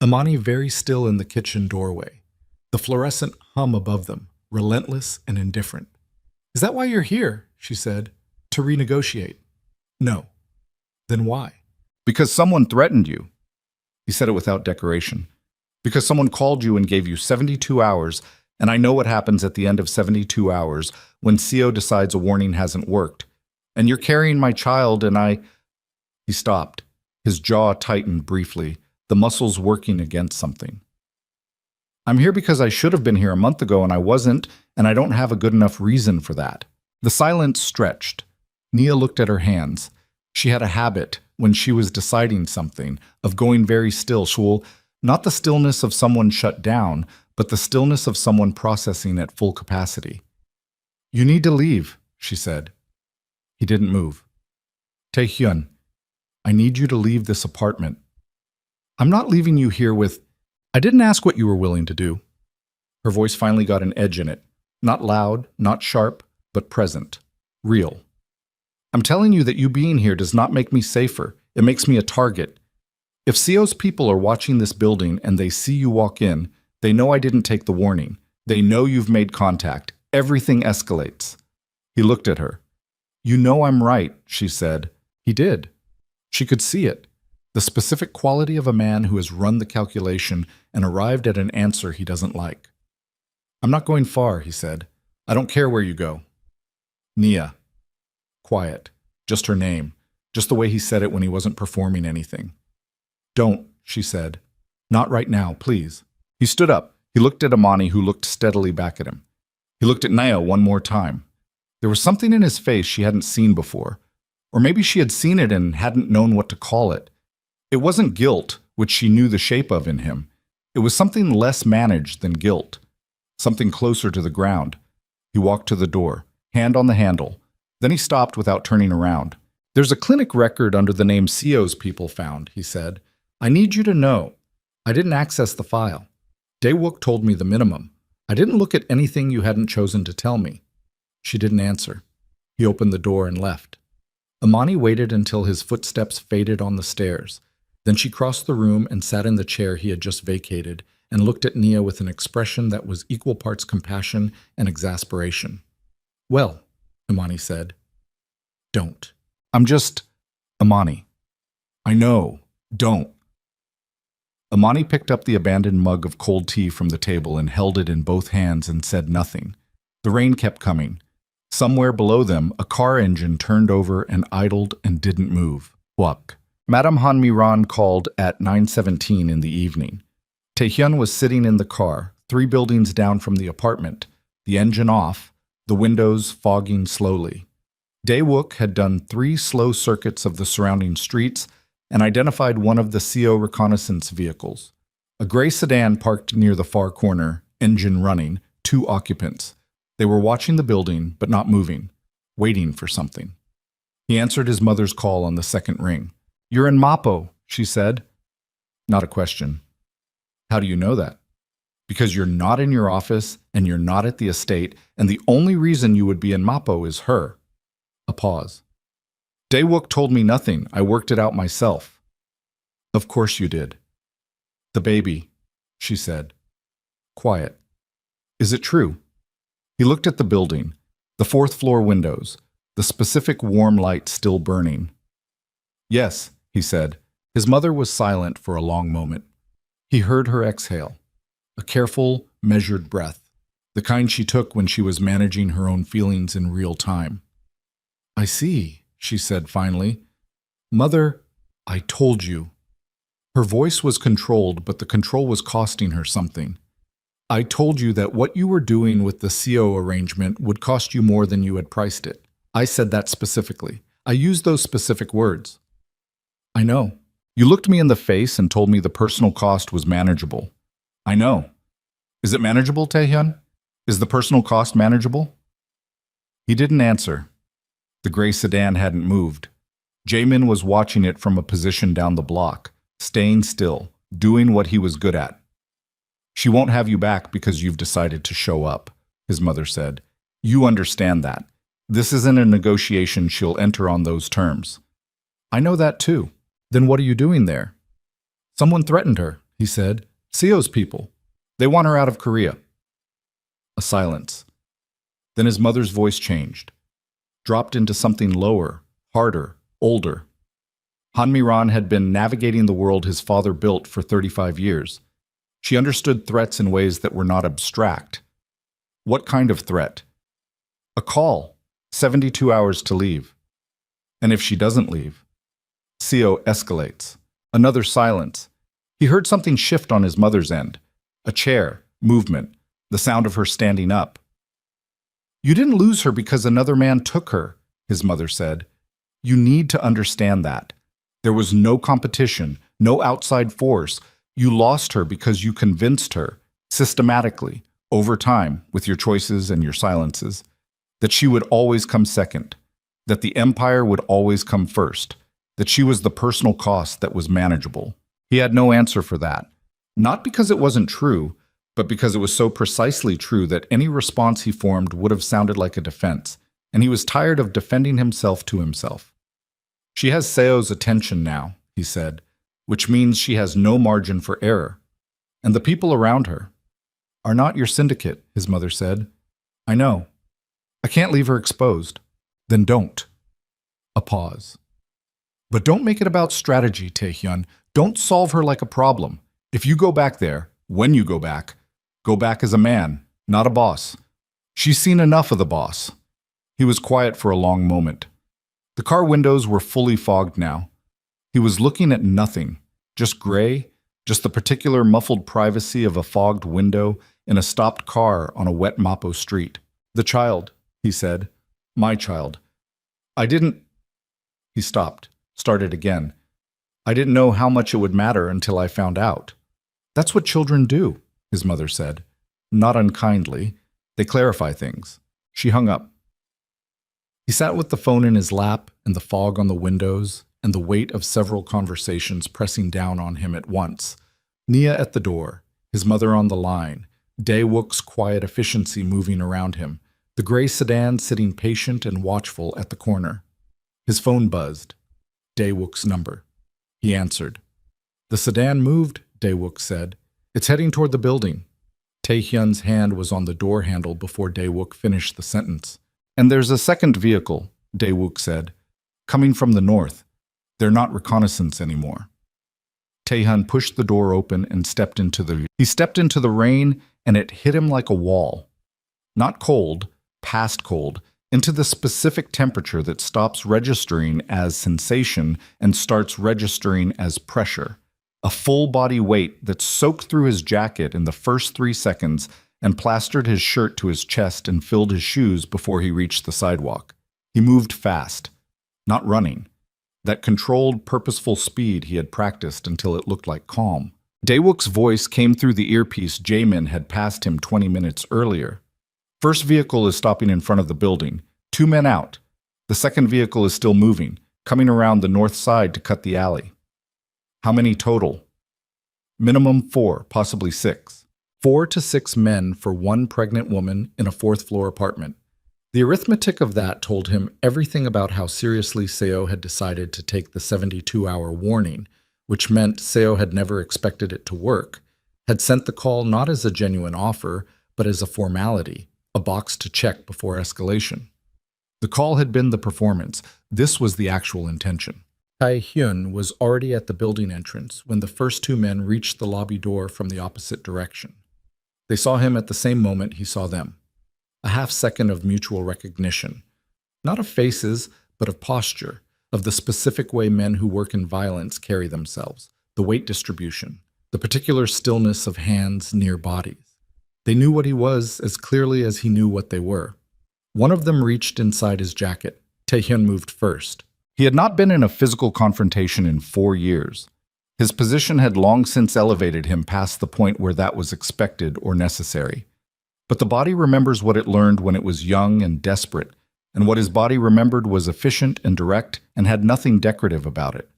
[SPEAKER 1] Imani very still in the kitchen doorway. The fluorescent hum above them, relentless and indifferent. Is that why you're here? She said. To renegotiate. No. Then why? Because someone threatened you. He said it without decoration. Because someone called you and gave you 72 hours, and I know what happens at the end of 72 hours when Seo decides a warning hasn't worked. And you're carrying my child and I... He stopped. His jaw tightened briefly, the muscles working against something. I'm here because I should have been here a month ago and I wasn't, and I don't have a good enough reason for that. The silence stretched. Nia looked at her hands. She had a habit, when she was deciding something, of going very still. Not the stillness of someone shut down, but the stillness of someone processing at full capacity. You need to leave, she said. He didn't move. Tae-hyun, I need you to leave this apartment. I'm not leaving you here with... I didn't ask what you were willing to do. Her voice finally got an edge in it. Not loud, not sharp, but present. Real. I'm telling you that you being here does not make me safer. It makes me a target. If Seo's people are watching this building and they see you walk in, they know I didn't take the warning. They know you've made contact. Everything escalates. He looked at her. You know I'm right, she said. He did. She could see it. The specific quality of a man who has run the calculation and arrived at an answer he doesn't like. I'm not going far, he said. I don't care where you go. Nia. Quiet. Just her name. Just the way he said it when he wasn't performing anything. Don't, she said. Not right now, please. He stood up. He looked at Imani, who looked steadily back at him. He looked at Nia one more time. There was something in his face she hadn't seen before. Or maybe she had seen it and hadn't known what to call it. It wasn't guilt, which she knew the shape of in him. It was something less managed than guilt. Something closer to the ground. He walked to the door, hand on the handle. Then he stopped without turning around. There's a clinic record under the name Seo's people found, he said. I need you to know. I didn't access the file. Dae-wook told me the minimum. I didn't look at anything you hadn't chosen to tell me. She didn't answer. He opened the door and left. Imani waited until his footsteps faded on the stairs. Then she crossed the room and sat in the chair he had just vacated and looked at Nia with an expression that was equal parts compassion and exasperation. "Well," Imani said. "Don't." "I'm just... Imani." "I know. Don't." Imani picked up the abandoned mug of cold tea from the table and held it in both hands and said nothing. The rain kept coming. Somewhere below them, a car engine turned over and idled and didn't move. Wak. Madame Hanmiran called at 9:17 in the evening. Taehyun was sitting in the car, 3 buildings down from the apartment, the engine off, the windows fogging slowly. Dae-wook had done 3 slow circuits of the surrounding streets and identified one of the CO reconnaissance vehicles. A gray sedan parked near the far corner, engine running, 2 occupants. They were watching the building, but not moving, waiting for something. He answered his mother's call on the second ring. "You're in Mapo," she said. Not a question. "How do you know that?" "Because you're not in your office, and you're not at the estate, and the only reason you would be in Mapo is her." A pause. "Dae-wook told me nothing. I worked it out myself." "Of course you did." "The baby," she said. Quiet. "Is it true?" He looked at the building, the 4th-floor windows, the specific warm light still burning. "Yes," he said. His mother was silent for a long moment. He heard her exhale, a careful, measured breath, the kind she took when she was managing her own feelings in real time. "I see," she said finally. "Mother, I told you." Her voice was controlled, but the control was costing her something. "I told you that what you were doing with the CO arrangement would cost you more than you had priced it. I said that specifically. I used those specific words." "I know. You looked me in the face and told me the personal cost was manageable." "I know. Is it manageable, Taehyun? Is the personal cost manageable?" He didn't answer. The gray sedan hadn't moved. Jaemin was watching it from a position down the block, staying still, doing what he was good at. "She won't have you back because you've decided to show up," his mother said. "You understand that. This isn't a negotiation she'll enter on those terms." "I know that too. Then what are you doing there?" "Someone threatened her," he said. "CO's people. They want her out of Korea." A silence. Then his mother's voice changed, dropped into something lower, harder, older. Hanmiran had been navigating the world his father built for 35 years. She understood threats in ways that were not abstract. What kind of threat? A call, 72 hours to leave. And if she doesn't leave? CO escalates. Another silence. He heard something shift on his mother's end. A chair, movement, the sound of her standing up. "You didn't lose her because another man took her," his mother said. "You need to understand that. There was no competition, no outside force. You lost her because you convinced her, systematically, over time, with your choices and your silences, that she would always come second, that the empire would always come first, that she was the personal cost that was manageable." He had no answer for that. Not because it wasn't true, but because it was so precisely true that any response he formed would have sounded like a defense, and he was tired of defending himself to himself. "She has Seo's attention now," he said, "which means she has no margin for error. And the people around her are not your syndicate," his mother said. "I know. I can't leave her exposed." "Then don't." A pause. "But don't make it about strategy, Taehyun. Don't solve her like a problem. If you go back there, when you go back as a man, not a boss. She's seen enough of the boss." He was quiet for a long moment. The car windows were fully fogged now. He was looking at nothing, just gray, just the particular muffled privacy of a fogged window in a stopped car on a wet Mapo street. "The child," he said. "My child. I didn't—" He stopped, started again. "I didn't know how much it would matter until I found out." "That's what children do," his mother said. Not unkindly. They clarify things. She hung up. He sat with the phone in his lap and the fog on the windows and the weight of several conversations pressing down on him at once. Nia at the door, his mother on the line, Dae-wook's quiet efficiency moving around him, the gray sedan sitting patient and watchful at the corner. His phone buzzed. Dae-wook's number. He answered. "The sedan moved," Dae-wook said. "It's heading toward the building." Tae-hyun's hand was on the door handle before Dae-wook finished the sentence. "And there's a second vehicle," Dae-wook said, "coming from the north. They're not reconnaissance anymore." Tae-hyun pushed the door open and stepped into the rain, and it hit him like a wall. Not cold, past cold, into the specific temperature that stops registering as sensation and starts registering as pressure. A full body weight that soaked through his jacket in the first 3 seconds and plastered his shirt to his chest and filled his shoes before he reached the sidewalk. He moved fast, not running. That controlled, purposeful speed he had practiced until it looked like calm. Dae-wook's voice came through the earpiece Jaemin had passed him 20 minutes earlier. "First vehicle is stopping in front of the building. 2 men out. The second vehicle is still moving, coming around the north side to cut the alley." "How many total?" "Minimum 4, possibly 6. 4 to 6 men for 1 pregnant woman in a 4th-floor apartment. The arithmetic of that told him everything about how seriously Seo had decided to take the 72-hour warning, which meant Seo had never expected it to work, had sent the call not as a genuine offer, but as a formality, a box to check before escalation. The call had been the performance. This was the actual intention. Tae-hyun was already at the building entrance when the first 2 men reached the lobby door from the opposite direction. They saw him at the same moment he saw them. A half-second of mutual recognition. Not of faces, but of posture, of the specific way men who work in violence carry themselves, the weight distribution, the particular stillness of hands near bodies. They knew what he was as clearly as he knew what they were. One of them reached inside his jacket. Tae-hyun moved first. He had not been in a physical confrontation in 4 years. His position had long since elevated him past the point where that was expected or necessary. But the body remembers what it learned when it was young and desperate, and what his body remembered was efficient and direct and had nothing decorative about it.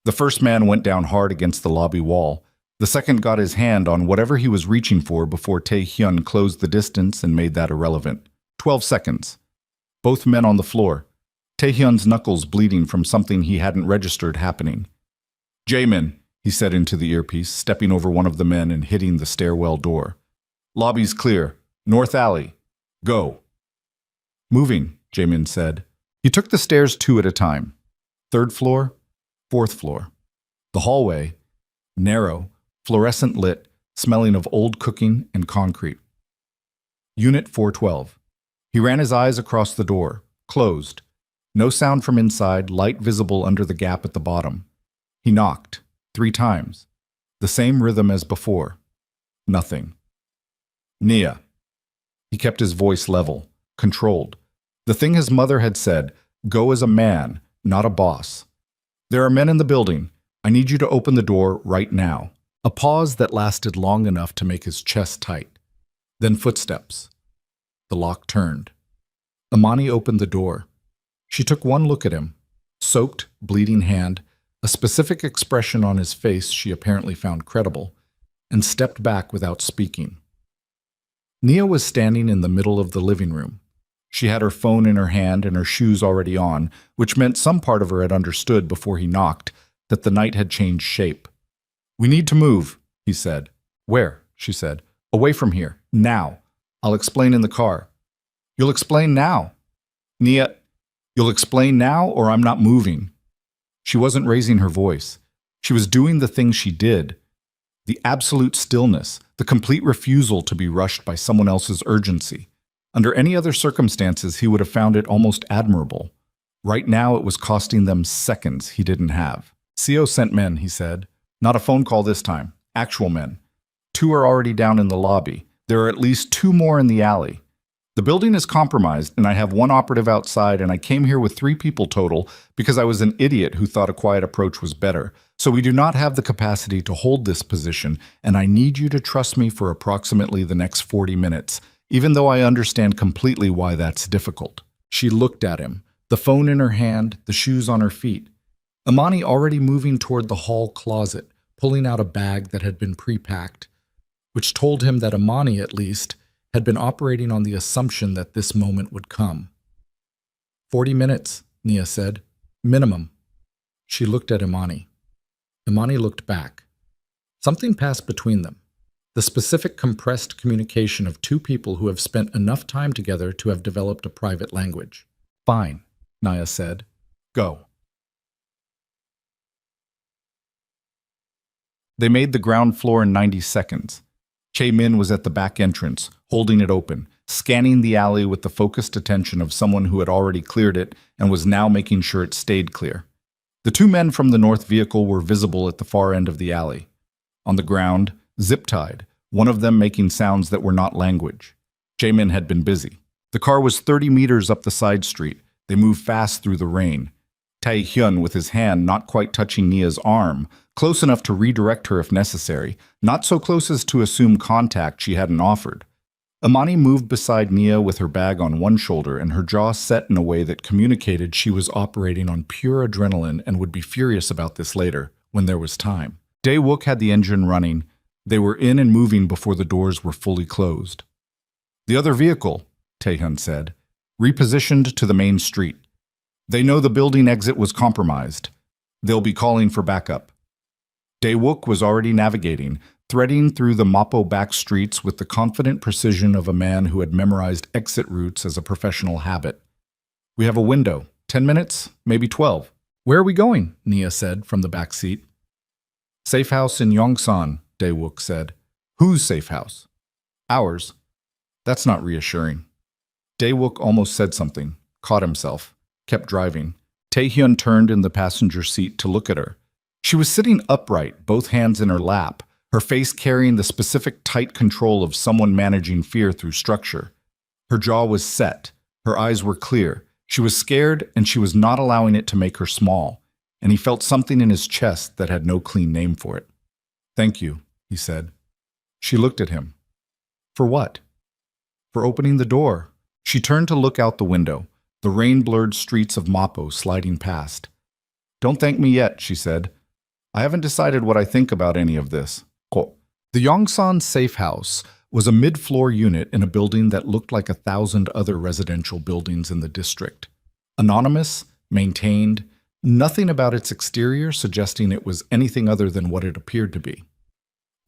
[SPEAKER 1] The first man went down hard against the lobby wall. The second got his hand on whatever he was reaching for before Tae-hyun closed the distance and made that irrelevant. 12 seconds. Both men on the floor. Tae-hyun's knuckles bleeding from something he hadn't registered happening. "Jaemin," he said into the earpiece, stepping over one of the men and hitting the stairwell door. "Lobby's clear. North alley. Go." "Moving," Jaemin said. He took the stairs 2 at a time. 3rd floor, 4th floor. The hallway, narrow, fluorescent lit, smelling of old cooking and concrete. Unit 412. He ran his eyes across the door, closed. No sound from inside, light visible under the gap at the bottom. He knocked, 3 times. The same rhythm as before. Nothing. "Nia." He kept his voice level, controlled. The thing his mother had said, go as a man, not a boss. "There are men in the building. I need you to open the door right now." A pause that lasted long enough to make his chest tight. Then footsteps. The lock turned. Amani opened the door. She took one look at him, soaked, bleeding hand, a specific expression on his face she apparently found credible, and stepped back without speaking. Nia was standing in the middle of the living room. She had her phone in her hand and her shoes already on, which meant some part of her had understood before he knocked that the night had changed shape. "We need to move," he said. "Where?" she said. "Away from here. Now. I'll explain in the car." "You'll explain now." "Nia, you'll explain now or I'm not moving." She wasn't raising her voice. She was doing the thing she did. The absolute stillness, the complete refusal to be rushed by someone else's urgency. Under any other circumstances, he would have found it almost admirable. Right now, it was costing them seconds he didn't have. "Seo sent men," he said. "Not a phone call this time. Actual men. 2 are already down in the lobby. There are at least 2 more in the alley. The building is compromised, and I have 1 operative outside, and I came here with 3 people total because I was an idiot who thought a quiet approach was better. So we do not have the capacity to hold this position, and I need you to trust me for approximately the next 40 minutes, even though I understand completely why that's difficult." She looked at him, the phone in her hand, the shoes on her feet. Amani already moving toward the hall closet, pulling out a bag that had been pre-packed, which told him that Amani, at least, had been operating on the assumption that this moment would come. 40 minutes, Nia said.
[SPEAKER 2] Minimum. She looked at Imani. Imani looked back. Something passed between them. The specific compressed communication of two people who have spent enough time together to have developed a private language.
[SPEAKER 1] Fine, Naya said. Go. They made the ground floor in 90 seconds. Che Min was at the back entrance, holding it open, scanning the alley with the focused attention of someone who had already cleared it and was now making sure it stayed clear. The two men from the north vehicle were visible at the far end of the alley. On the ground, zip-tied, one of them making sounds that were not language. Che Min had been busy. The car was 30 meters up the side street. They moved fast through the rain. Tae Hyun, with his hand not quite touching Nia's arm, close enough to redirect her if necessary, not so close as to assume contact she hadn't offered. Imani moved beside Nia with her bag on one shoulder and her jaw set in a way that communicated she was operating on pure adrenaline and would be furious about this later, when there was time. Dae-wook had the engine running. They were in and moving before the doors were fully closed. The other vehicle, Taehyun said, repositioned to the main street. They know the building exit was compromised. They'll be calling for backup. Dae-wook was already navigating, threading through the Mapo back streets with the confident precision of a man who had memorized exit routes as a professional habit. We have a window. 10 minutes, maybe 12.
[SPEAKER 2] Where are we going? Nia said from the back seat.
[SPEAKER 1] Safe house in Yongsan, Dae-wook said. Whose safe house? Ours. That's not reassuring. Dae-wook almost said something, caught himself, kept driving. Taehyun turned in the passenger seat to look at her. She was sitting upright, both hands in her lap, her face carrying the specific tight control of someone managing fear through structure. Her jaw was set, her eyes were clear. She was scared, and she was not allowing it to make her small, and he felt something in his chest that had no clean name for it. Thank you, he said. She looked at him. For what? For opening the door. She turned to look out the window, the rain-blurred streets of Mapo sliding past. Don't thank me yet, she said. I haven't decided what I think about any of this. The Yongsan Safe House was a mid-floor unit in a building that looked like 1,000 other residential buildings in the district. Anonymous, maintained, nothing about its exterior suggesting it was anything other than what it appeared to be.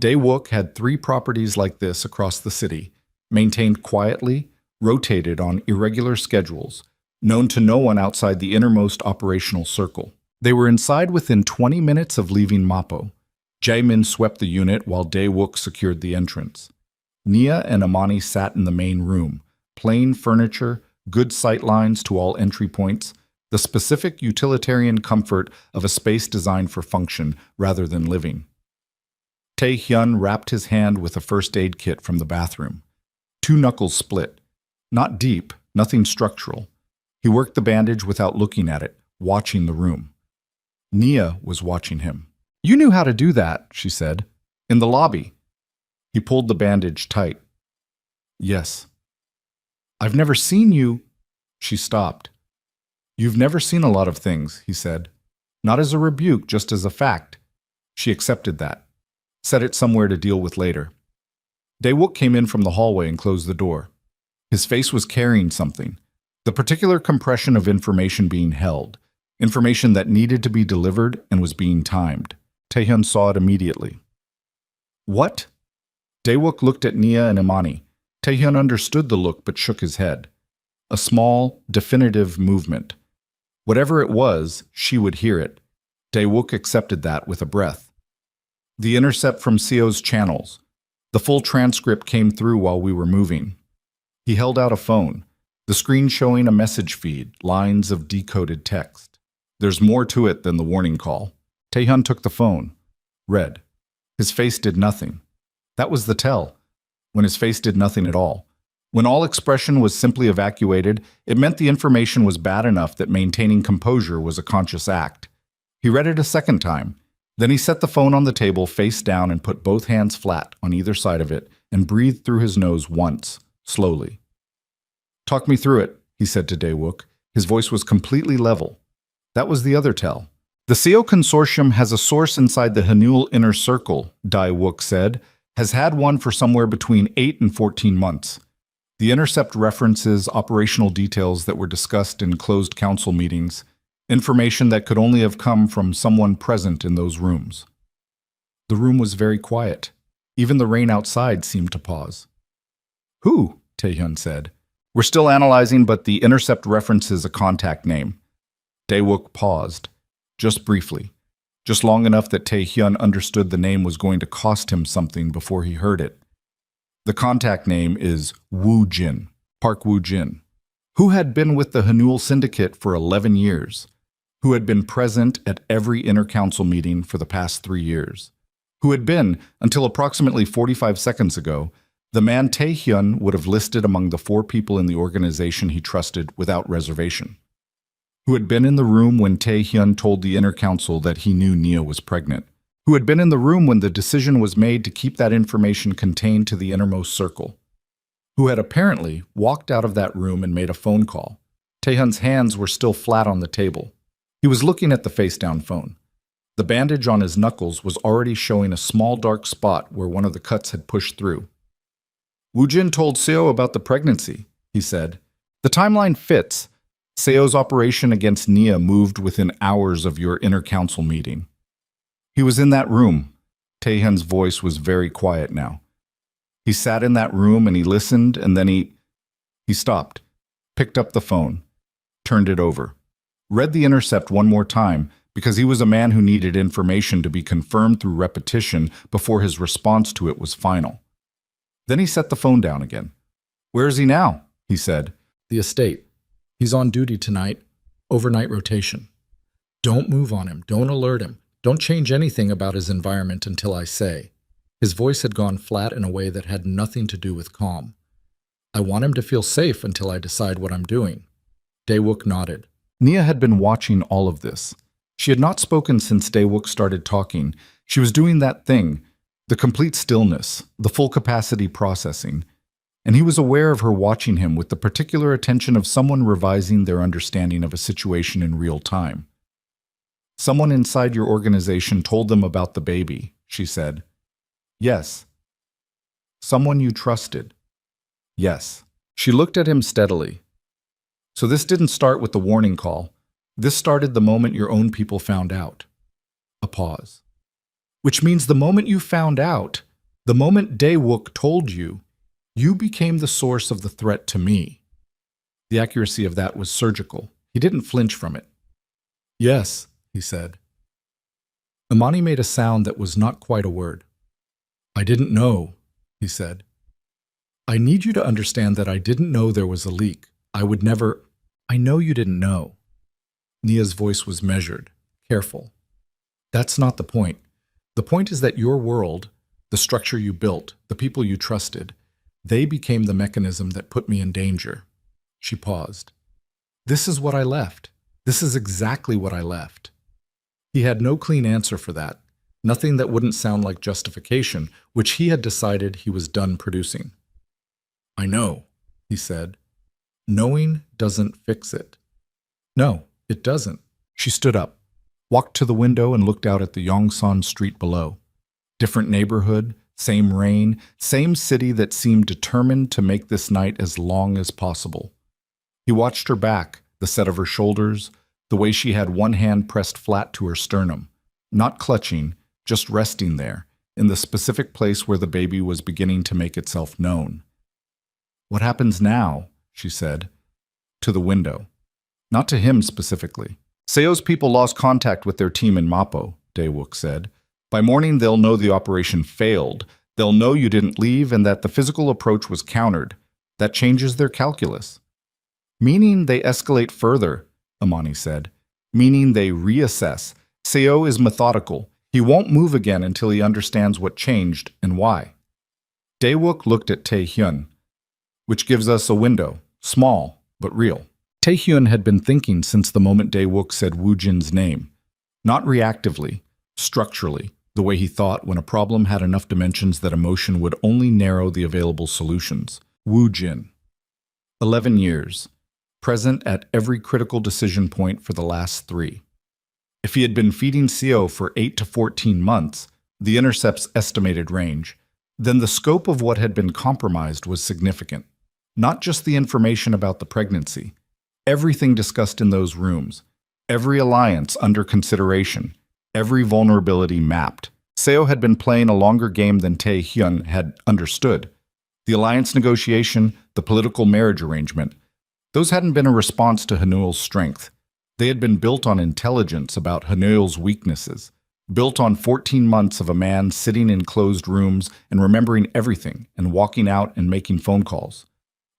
[SPEAKER 1] Dae-wook had 3 properties like this across the city, maintained quietly, rotated on irregular schedules, known to no one outside the innermost operational circle. They were inside within 20 minutes of leaving Mapo. Jae-min swept the unit while Dae-wook secured the entrance. Nia and Imani sat in the main room, plain furniture, good sight lines to all entry points, the specific utilitarian comfort of a space designed for function rather than living. Tae-hyun wrapped his hand with a first aid kit from the bathroom. 2 knuckles split. Not deep, nothing structural. He worked the bandage without looking at it, watching the room. Nia was watching him. You knew how to do that, she said. In the lobby. He pulled the bandage tight. Yes. I've never seen you. She stopped. You've never seen a lot of things, he said. Not as a rebuke, just as a fact. She accepted that. Set it somewhere to deal with later. Dae-wook came in from the hallway and closed the door. His face was carrying something. The particular compression of information being held. Information that needed to be delivered and was being timed. Taehyun saw it immediately. What? Dae-wook looked at Nia and Imani. Taehyun understood the look but shook his head. A small, definitive movement. Whatever it was, she would hear it. Dae-wook accepted that with a breath. The intercept from Seo's channels. The full transcript came through while we were moving. He held out a phone, the screen showing a message feed, lines of decoded text. There's more to it than the warning call. Taehyun took the phone. Read. His face did nothing. That was the tell. When his face did nothing at all. When all expression was simply evacuated, it meant the information was bad enough that maintaining composure was a conscious act. He read it a second time. Then he set the phone on the table face down and put both hands flat on either side of it and breathed through his nose once, slowly. Talk me through it, he said to Dae-wook. His voice was completely level. That was the other tell. The Seo Consortium has a source inside the Hanul Inner Circle, Dae-wook said, has had one for somewhere between 8 and 14 months. The intercept references operational details that were discussed in closed council meetings. Information that could only have come from someone present in those rooms. The room was very quiet. Even the rain outside seemed to pause. Who? Taehyun said. We're still analyzing, but the intercept references a contact name. Dae-wook paused, just briefly, just long enough that Taehyun understood the name was going to cost him something before he heard it. The contact name is Woo Jin, Park Woo Jin, who had been with the Hanul Syndicate for 11 years, who had been present at every inter-council meeting for the past 3 years, who had been, until approximately 45 seconds ago, the man Taehyun would have listed among the 4 people in the organization he trusted without reservation, who had been in the room when Taehyun told the inner council that he knew Nia was pregnant, who had been in the room when the decision was made to keep that information contained to the innermost circle, who had apparently walked out of that room and made a phone call. Taehyun's hands were still flat on the table. He was looking at the face-down phone. The bandage on his knuckles was already showing a small dark spot where one of the cuts had pushed through. Woo Jin told Seo about the pregnancy, he said. The timeline fits. Seo's operation against Nia moved within hours of your inner council meeting. He was in that room. Taehyun's voice was very quiet now. He sat in that room and he listened, and then he stopped, picked up the phone, turned it over, read the intercept one more time because he was a man who needed information to be confirmed through repetition before his response to it was final. Then he set the phone down again. Where is he now? He said.
[SPEAKER 2] The estate. He's on duty tonight. Overnight rotation. Don't move on him. Don't alert him. Don't change anything about his environment until I say. His voice had gone flat in a way that had nothing to do with calm. I want him to feel safe until I decide what I'm doing. Dae-wook nodded.
[SPEAKER 1] Nia had been watching all of this. She had not spoken since Dae-wook started talking. She was doing that thing, the complete stillness, the full capacity processing, and he was aware of her watching him with the particular attention of someone revising their understanding of a situation in real time. Someone inside your organization told them about the baby, she said. Yes. Someone you trusted. Yes. She looked at him steadily. So this didn't start with the warning call. This started the moment your own people found out. A pause. Which means the moment you found out, the moment Dae-wook told you, you became the source of the threat to me. The accuracy of that was surgical. He didn't flinch from it. Yes, he said. Imani made a sound that was not quite a word. I didn't know, he said. I need you to understand that I didn't know there was a leak. I would never... I know you didn't know. Nia's voice was measured, careful. That's not the point. The point is that your world, the structure you built, the people you trusted, they became the mechanism that put me in danger. She paused. This is what I left. This is exactly what I left. He had no clean answer for that, nothing that wouldn't sound like justification, which he had decided he was done producing. I know, he said. Knowing doesn't fix it. No, it doesn't. She stood up, walked to the window and looked out at the Yongsan street below. Different neighborhood, same rain, same city that seemed determined to make this night as long as possible. He watched her back, the set of her shoulders, the way she had one hand pressed flat to her sternum, not clutching, just resting there, in the specific place where the baby was beginning to make itself known. What happens now? She said. To the window. Not to him specifically. Seo's people lost contact with their team in Mapo, Dae-wook said. By morning, they'll know the operation failed. They'll know you didn't leave and that the physical approach was countered. That changes their calculus. Meaning they escalate further, Imani said. Meaning they reassess. Seo is methodical. He won't move again until he understands what changed and why. Dae-wook looked at Taehyun, which gives us a window, small but real. Taehyun had been thinking since the moment Dae-wook said Woo Jin's name, not reactively, structurally, the way he thought when a problem had enough dimensions that emotion would only narrow the available solutions. Woo Jin. 11 years, present at every critical decision point for the last 3. If he had been feeding Seo for 8 to 14 months, the intercept's estimated range, then the scope of what had been compromised was significant. Not just the information about the pregnancy. Everything discussed in those rooms, Every alliance under consideration, every vulnerability mapped. Seo had been playing a longer game than Tae-hyun had understood. The alliance negotiation, the political marriage arrangement, those hadn't been a response to Haneul's strength. They had been built on intelligence about Haneul's weaknesses, built on 14 months of a man sitting in closed rooms and remembering everything and walking out and making phone calls.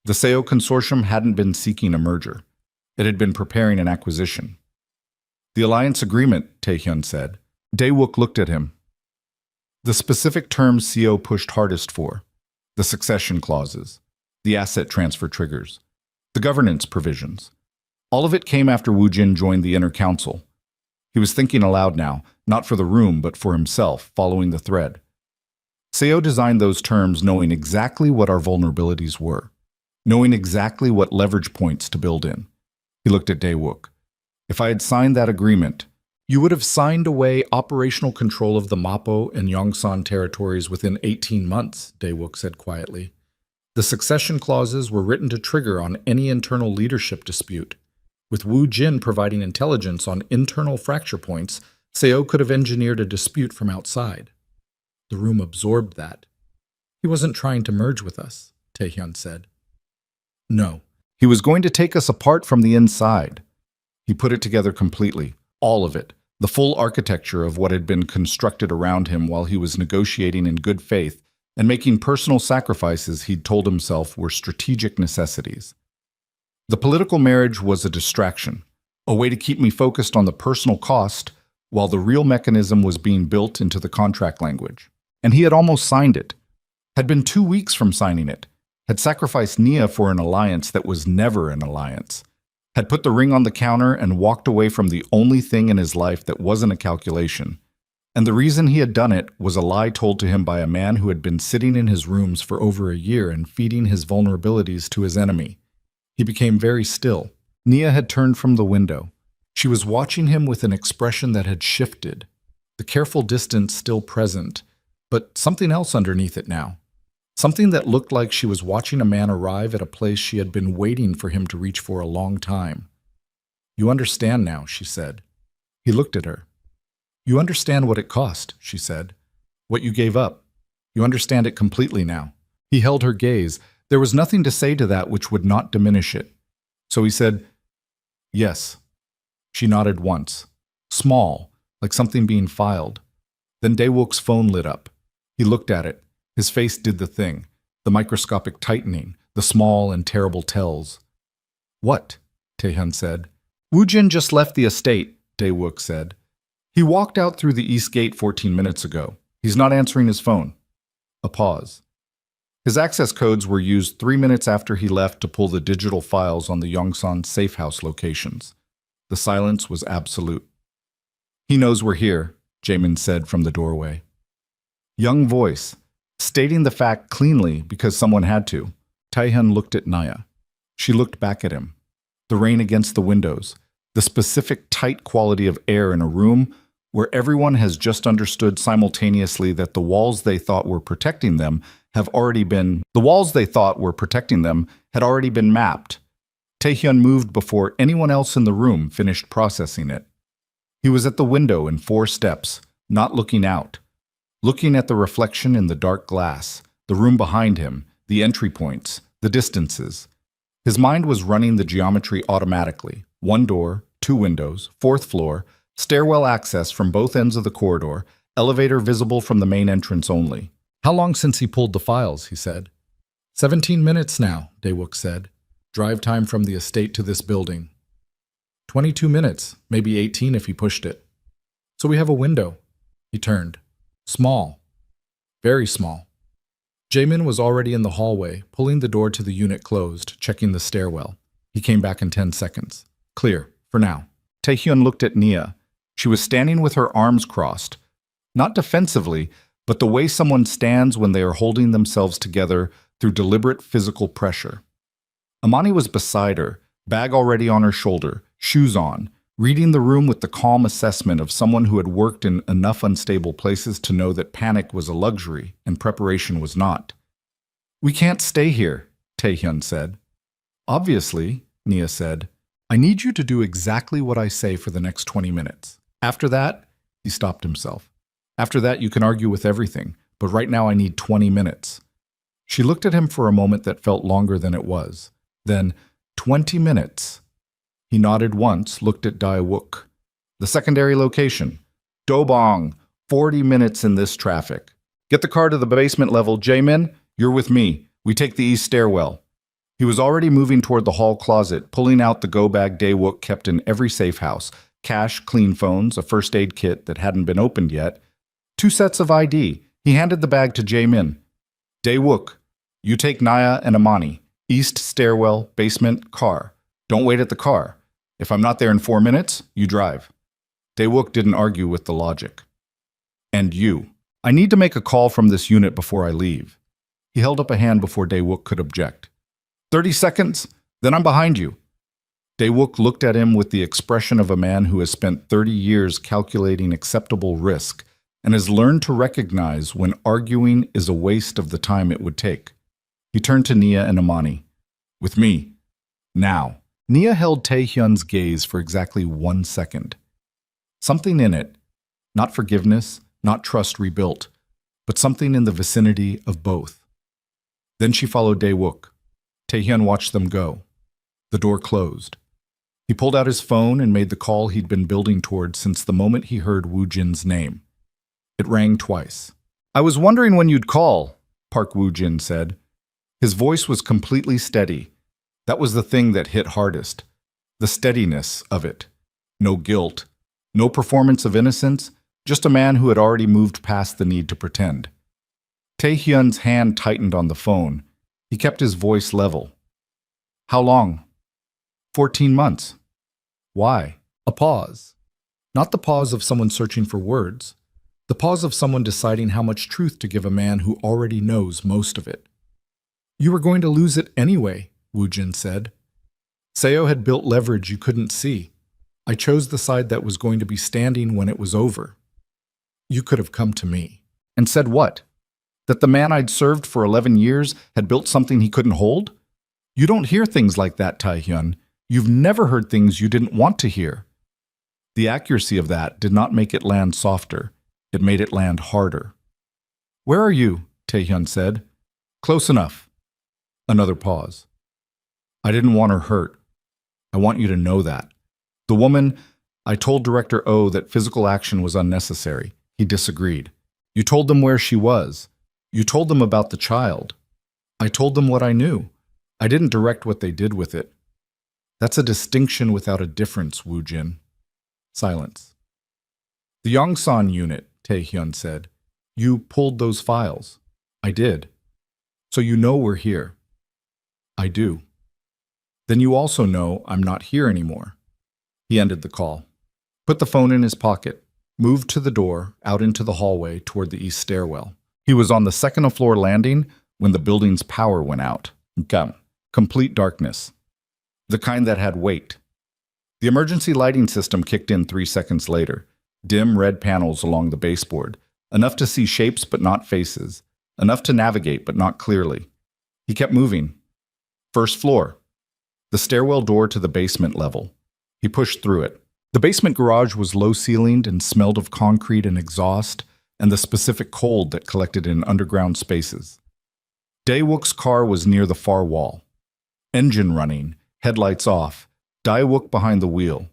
[SPEAKER 1] The Seo Consortium hadn't been seeking a merger. It had been preparing an acquisition. The alliance agreement, Tae-hyun said. Dae-wook looked at him. The specific terms Seo pushed hardest for, the succession clauses, the asset transfer triggers, the governance provisions. All of it came after Woo Jin joined the inner council. He was thinking aloud now, not for the room but for himself, following the thread. Seo designed those terms knowing exactly what our vulnerabilities were, knowing exactly what leverage points to build in. He looked at Dae-wook. If I had signed that agreement, you would have signed away operational control of the Mapo and Yongsan territories within 18 months, Dae-wook said quietly. The succession clauses were written to trigger on any internal leadership dispute. With Woo Jin providing intelligence on internal fracture points, Seo could have engineered a dispute from outside. The room absorbed that. He wasn't trying to merge with us, Tae-hyun said. No. He was going to take us apart from the inside. He put it together completely, all of it, the full architecture of what had been constructed around him while he was negotiating in good faith and making personal sacrifices he'd told himself were strategic necessities. The political marriage was a distraction, a way to keep me focused on the personal cost while the real mechanism was being built into the contract language. And he had almost signed it, had been 2 weeks from signing it, had sacrificed Nia for an alliance that was never an alliance, had put the ring on the counter and walked away from the only thing in his life that wasn't a calculation. And the reason he had done it was a lie told to him by a man who had been sitting in his rooms for over a year and feeding his vulnerabilities to his enemy. He became very still. Nia had turned from the window. She was watching him with an expression that had shifted, the careful distance still present, but something else underneath it now. Something that looked like she was watching a man arrive at a place she had been waiting for him to reach for a long time. You understand now, she said. He looked at her. You understand what it cost, she said. What you gave up. You understand it completely now. He held her gaze. There was nothing to say to that which would not diminish it. So he said, yes. She nodded once. Small, like something being filed. Then Dae-wook's phone lit up. He looked at it. His face did the thing, the microscopic tightening, the small and terrible tells. What? Tae-hyun said. Woo Jin just left the estate, Dae-wook said. He walked out through the east gate 14 minutes ago. He's not answering his phone. A pause. His access codes were used 3 minutes after he left to pull the digital files on the Yongsan safe house locations. The silence was absolute. He knows we're here, Jaemin said from the doorway. Young voice, stating the fact cleanly because someone had to. Tae-hyun looked at Naya. She looked back at him. The rain against the windows, the specific tight quality of air in a room where everyone has just understood simultaneously that the walls they thought were protecting them had already been mapped. Tae-hyun moved before anyone else in the room finished processing it. He was at the window in 4 steps, not looking out, looking at the reflection in the dark glass, the room behind him, the entry points, the distances. His mind was running the geometry automatically. 1 door, 2 windows, 4th floor, stairwell access from both ends of the corridor, elevator visible from the main entrance only. How long since he pulled the files, he said. 17 minutes now, Dae-wook said. Drive time from the estate to this building. 22 minutes, maybe 18 if he pushed it. So we have a window. He turned. Small. Very small. Jaemin was already in the hallway, pulling the door to the unit closed, checking the stairwell. He came back in 10 seconds. Clear, for now. Tae-hyun looked at Nia. She was standing with her arms crossed. Not defensively, but the way someone stands when they are holding themselves together through deliberate physical pressure. Amani was beside her, bag already on her shoulder, shoes on, reading the room with the calm assessment of someone who had worked in enough unstable places to know that panic was a luxury and preparation was not. We can't stay here, Tae-hyun said. Obviously, Nia said.
[SPEAKER 2] I need you to do exactly what I say for the next 20 minutes. After that, he stopped himself. After that, you can argue with everything, but right now I need 20 minutes. She looked at him for a moment that felt longer than it was. Then, 20 minutes. He nodded once, looked at Dae-wook. The secondary location. Dobong, 40 minutes in this traffic. Get the car to the basement level. Jaemin, you're with me. We take the east stairwell. He was already moving toward the hall closet, pulling out the go bag Dae-wook kept in every safe house. Cash, clean phones, a first aid kit that hadn't been opened yet. 2 sets of ID. He handed the bag to Jaemin. Dae-wook, you take Naya and Amani. East stairwell, basement, car. Don't wait at the car. If I'm not there in 4 minutes, you drive. Dae-wook didn't argue with the logic. And you. I need to make a call from this unit before I leave. He held up a hand before Dae-wook could object. 30 seconds? Then I'm behind you. Dae-wook looked at him with the expression of a man who has spent 30 years calculating acceptable risk and has learned to recognize when arguing is a waste of the time it would take. He turned to Nia and Amani. With me. Now. Nia held Taehyun's gaze for exactly 1 second. Something in it, not forgiveness, not trust rebuilt, but something in the vicinity of both. Then she followed Dae-wook. Taehyun watched them go. The door closed. He pulled out his phone and made the call he'd been building toward since the moment he heard Woo-jin's name. It rang twice. I was wondering when you'd call, Park Woo-jin said. His voice was completely steady. That was the thing that hit hardest. The steadiness of it. No guilt. No performance of innocence. Just a man who had already moved past the need to pretend. Taehyun's hand tightened on the phone. He kept his voice level. How long? 14 months. Why? A pause. Not the pause of someone searching for words. The pause of someone deciding how much truth to give a man who already knows most of it. You were going to lose it anyway, Woo-jin said. Seo had built leverage you couldn't see. I chose the side that was going to be standing when it was over. You could have come to me. And said what? That the man I'd served for 11 years had built something he couldn't hold? You don't hear things like that, Taehyun. You've never heard things you didn't want to hear. The accuracy of that did not make it land softer. It made it land harder. Where are you? Taehyun said. Close enough. Another pause. I didn't want her hurt. I want you to know that. The woman, I told Director O that physical action was unnecessary. He disagreed. You told them where she was. You told them about the child. I told them what I knew. I didn't direct what they did with it. That's a distinction without a difference, Woo-jin. Silence. The Yongsan unit, Taehyun said. You pulled those files. I did. So you know we're here. I do. Then you also know I'm not here anymore. He ended the call. Put the phone in his pocket. Moved to the door, out into the hallway toward the east stairwell. He was on the second-floor landing when the building's power went out. Complete darkness. The kind that had weight. The emergency lighting system kicked in 3 seconds later. Dim red panels along the baseboard. Enough to see shapes but not faces. Enough to navigate but not clearly. He kept moving. First floor. The stairwell door to the basement level. He pushed through it. The basement garage was low-ceilinged and smelled of concrete and exhaust and the specific cold that collected in underground spaces. Dae-wook's car was near the far wall. Engine running, headlights off, Dae-wook behind the wheel.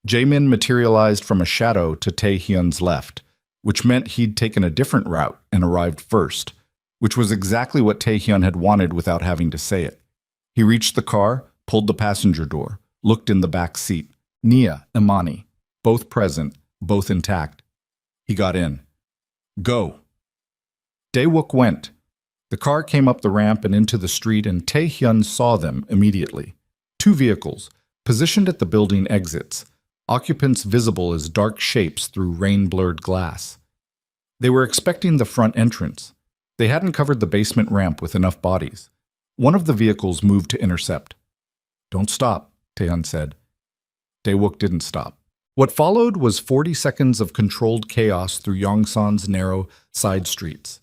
[SPEAKER 2] Jaemin materialized from a shadow to Taehyun's left, which meant he'd taken a different route and arrived first, which was exactly what Taehyun had wanted without having to say it. He reached the car, pulled the passenger door, looked in the back seat. Nia, Imani, both present, both intact. He got in. Go. Dae-wook went. The car came up the ramp and into the street, and Taehyun saw them immediately. 2 vehicles, positioned at the building exits, occupants visible as dark shapes through rain-blurred glass. They were expecting the front entrance. They hadn't covered the basement ramp with enough bodies. One of the vehicles moved to intercept. Don't stop, Taehyun said. Dae-wook didn't stop. What followed was 40 seconds of controlled chaos through Yongsan's narrow side streets.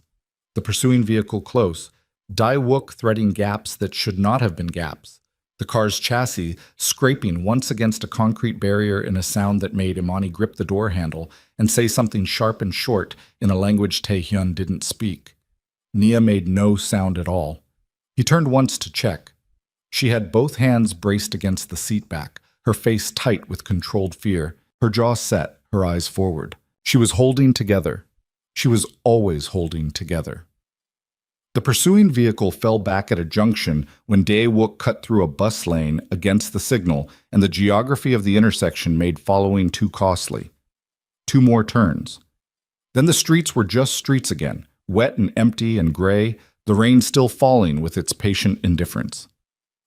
[SPEAKER 2] The pursuing vehicle close, Dae-wook threading gaps that should not have been gaps, the car's chassis scraping once against a concrete barrier in a sound that made Imani grip the door handle and say something sharp and short in a language Taehyun didn't speak. Nia made no sound at all. He turned once to check. She had both hands braced against the seat back, her face tight with controlled fear, her jaw set, her eyes forward. She was holding together. She was always holding together. The pursuing vehicle fell back at a junction when Dae-wook cut through a bus lane against the signal, and the geography of the intersection made following too costly. 2 more turns. Then the streets were just streets again, wet and empty and gray, the rain still falling with its patient indifference.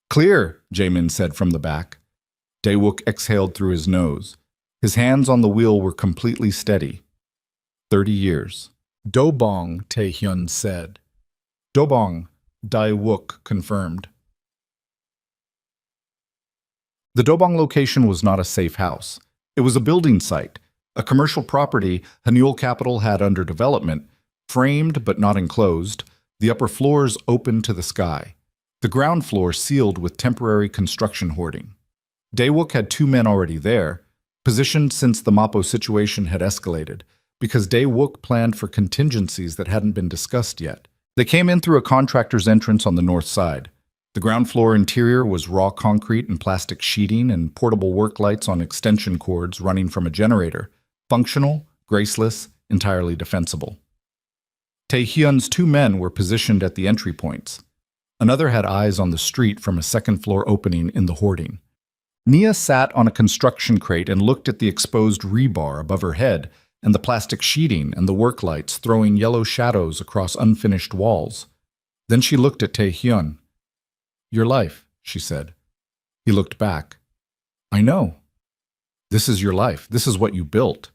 [SPEAKER 2] "Clear," Jaemin said from the back. Dae-wook exhaled through his nose. His hands on the wheel were completely steady. 30 years. "Dobong," Taehyun said. "Dobong," Dae-wook confirmed. The Dobong location was not a safe house. It was a building site, a commercial property Hanul Capital had under development, framed but not enclosed, the upper floors open to the sky, the ground floor sealed with temporary construction hoarding. Dae-wook had 2 men already there, positioned since the Mapo situation had escalated, because Dae-wook planned for contingencies that hadn't been discussed yet. They came in through a contractor's entrance on the north side. The ground floor interior was raw concrete and plastic sheeting and portable work lights on extension cords running from a generator. Functional, graceless, entirely defensible. Taehyun's 2 men were positioned at the entry points. Another had eyes on the street from a second-floor opening in the hoarding. Nia sat on a construction crate and looked at the exposed rebar above her head and the plastic sheeting and the work lights throwing yellow shadows across unfinished walls. Then she looked at Taehyun. "Your life," she said. He looked back. "I know. This is your life. This is what you built."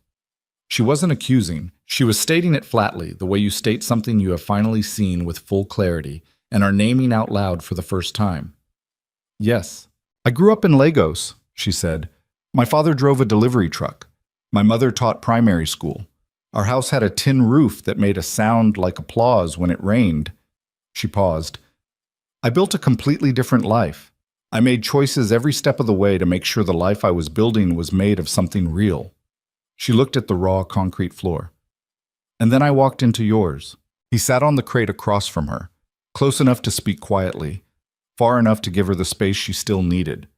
[SPEAKER 2] She wasn't accusing. She was stating it flatly, the way you state something you have finally seen with full clarity and are naming out loud for the first time. "Yes. I grew up in Lagos," she said. "My father drove a delivery truck. My mother taught primary school. Our house had a tin roof that made a sound like applause when it rained." She paused. "I built a completely different life. I made choices every step of the way to make sure the life I was building was made of something real." She looked at the raw concrete floor. "And then I walked into yours." He sat on the crate across from her, close enough to speak quietly, far enough to give her the space she still needed.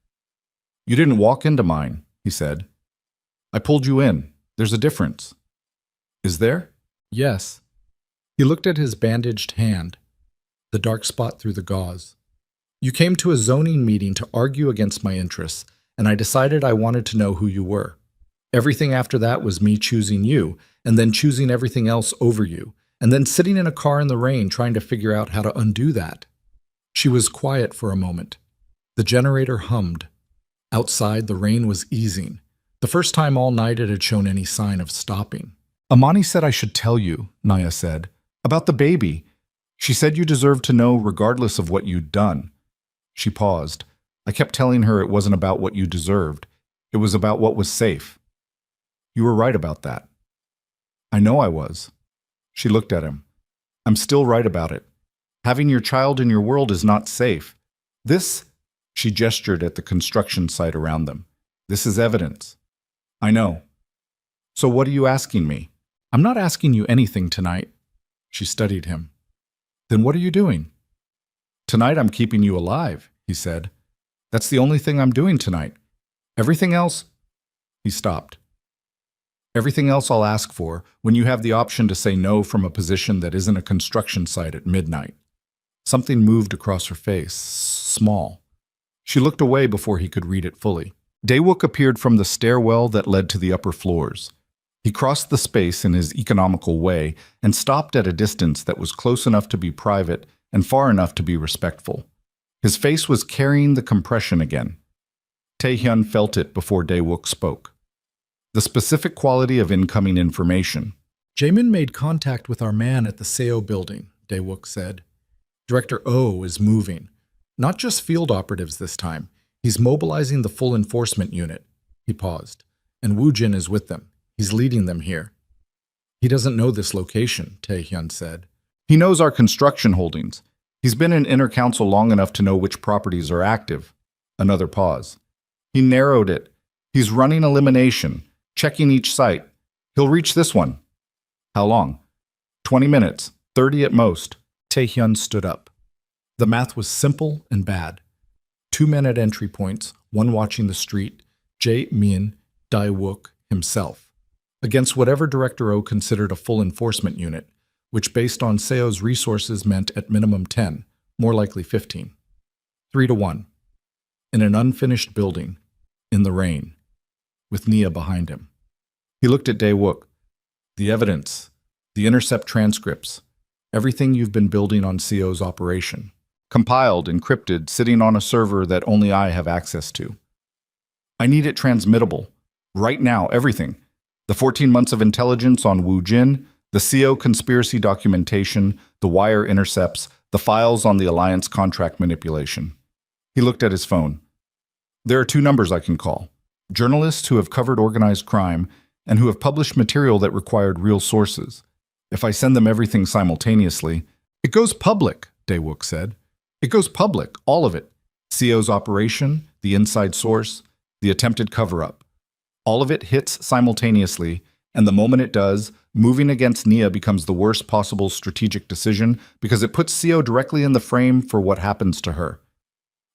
[SPEAKER 2] "You didn't walk into mine," he said. "I pulled you in. There's a difference." "Is there?" "Yes." He looked at his bandaged hand, the dark spot through the gauze. "You came to a zoning meeting to argue against my interests, and I decided I wanted to know who you were. Everything after that was me choosing you, and then choosing everything else over you, and then sitting in a car in the rain trying to figure out how to undo that." She was quiet for a moment. The generator hummed. Outside, the rain was easing. The first time all night it had shown any sign of stopping. "Amani said I should tell you," Naya said, "about the baby. She said you deserved to know regardless of what you'd done." She paused. "I kept telling her it wasn't about what you deserved. It was about what was safe." "You were right about that." "I know I was." She looked at him. "I'm still right about it. Having your child in your world is not safe. This," she gestured at the construction site around them, "this is evidence." "I know. So what are you asking me?" "I'm not asking you anything tonight." She studied him. "Then what are you doing?" "Tonight I'm keeping you alive," he said. "That's the only thing I'm doing tonight. Everything else—" He stopped. "Everything else I'll ask for when you have the option to say no from a position that isn't a construction site at midnight." Something moved across her face, small. She looked away before he could read it fully. Dae-wook appeared from the stairwell that led to the upper floors. He crossed the space in his economical way and stopped at a distance that was close enough to be private and far enough to be respectful. His face was carrying the compression again. Taehyun felt it before Dae-wook spoke. The specific quality of incoming information. "Jaemin made contact with our man at the Seo building," Dae-wook said. "Director Oh is moving. Not just field operatives this time. He's mobilizing the full enforcement unit." He paused. "And Woo Jin is with them. He's leading them here." "He doesn't know this location," Taehyun said. "He knows our construction holdings. He's been in inner council long enough to know which properties are active."
[SPEAKER 1] Another pause. He narrowed it. He's running elimination, checking each site. He'll reach this one. How long? 20 minutes, 30 at most.
[SPEAKER 2] Taehyun stood up. The math was simple and bad. 2 men at entry points, one watching the street, Jae-min, Dae-wook himself, against whatever Director O considered a full enforcement unit, which based on Seo's resources meant at minimum 10, more likely 15. 3 to 1. In an unfinished building, in the rain, with Nia behind him. He looked at Dae-wook. The evidence, the intercept transcripts, everything you've been building on Seo's operation.
[SPEAKER 1] Compiled, encrypted, sitting on a server that only I have access to. I need it transmittable. Right now, everything. The 14 months of intelligence on Woo Jin, the CO conspiracy documentation, the wire intercepts, the files on the alliance contract manipulation. He looked at his phone. There are 2 numbers I can call. Journalists who have covered organized crime and who have published material that required real sources. If I send them everything simultaneously, it goes public, Dae-wook said. It goes public, all of it. CO's operation, the inside source, the attempted cover-up. All of it hits simultaneously, and the moment it does, moving against Nia becomes the worst possible strategic decision because it puts CO directly in the frame for what happens to her.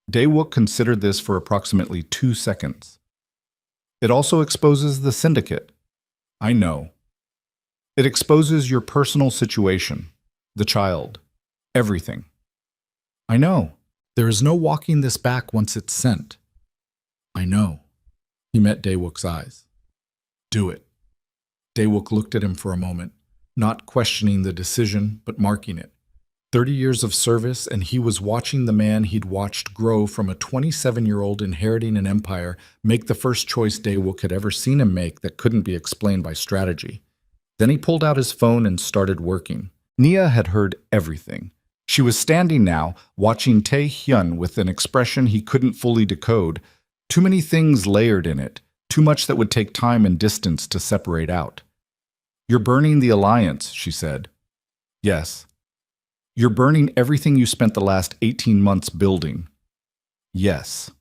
[SPEAKER 1] Dae-wook considered this for approximately 2 seconds. It also exposes the syndicate. I know. It exposes your personal situation, the child, everything. I know.
[SPEAKER 2] There is no walking this back once it's sent. I know. He met Dae-wook's eyes. Do it. Dae-wook looked at him for a moment, not questioning the decision, but marking it. 30 years of service, and he was watching the man he'd watched grow from a 27-year-old inheriting an empire make the first choice Dae-wook had ever seen him make that couldn't be explained by strategy. Then he pulled out his phone and started working. Nia had heard everything. She was standing now, watching Tae-hyun with an expression he couldn't fully decode. Too many things layered in it, too much that would take time and distance to separate out. You're burning the alliance, she said. Yes. You're burning everything you spent the last 18 months building. Yes.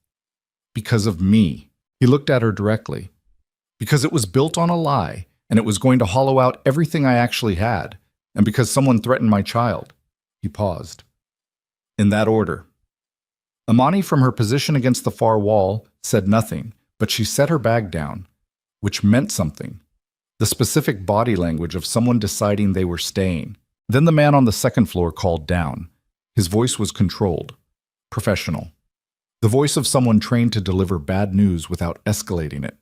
[SPEAKER 2] Because of me. He looked at her directly. Because it was built on a lie, and it was going to hollow out everything I actually had, and because someone threatened my child. He paused. In that order. Imani, from her position against the far wall, said nothing, but she set her bag down, which meant something. The specific body language of someone deciding they were staying. Then the man on the second floor called down. His voice was controlled, professional. The voice of someone trained to deliver bad news without escalating it.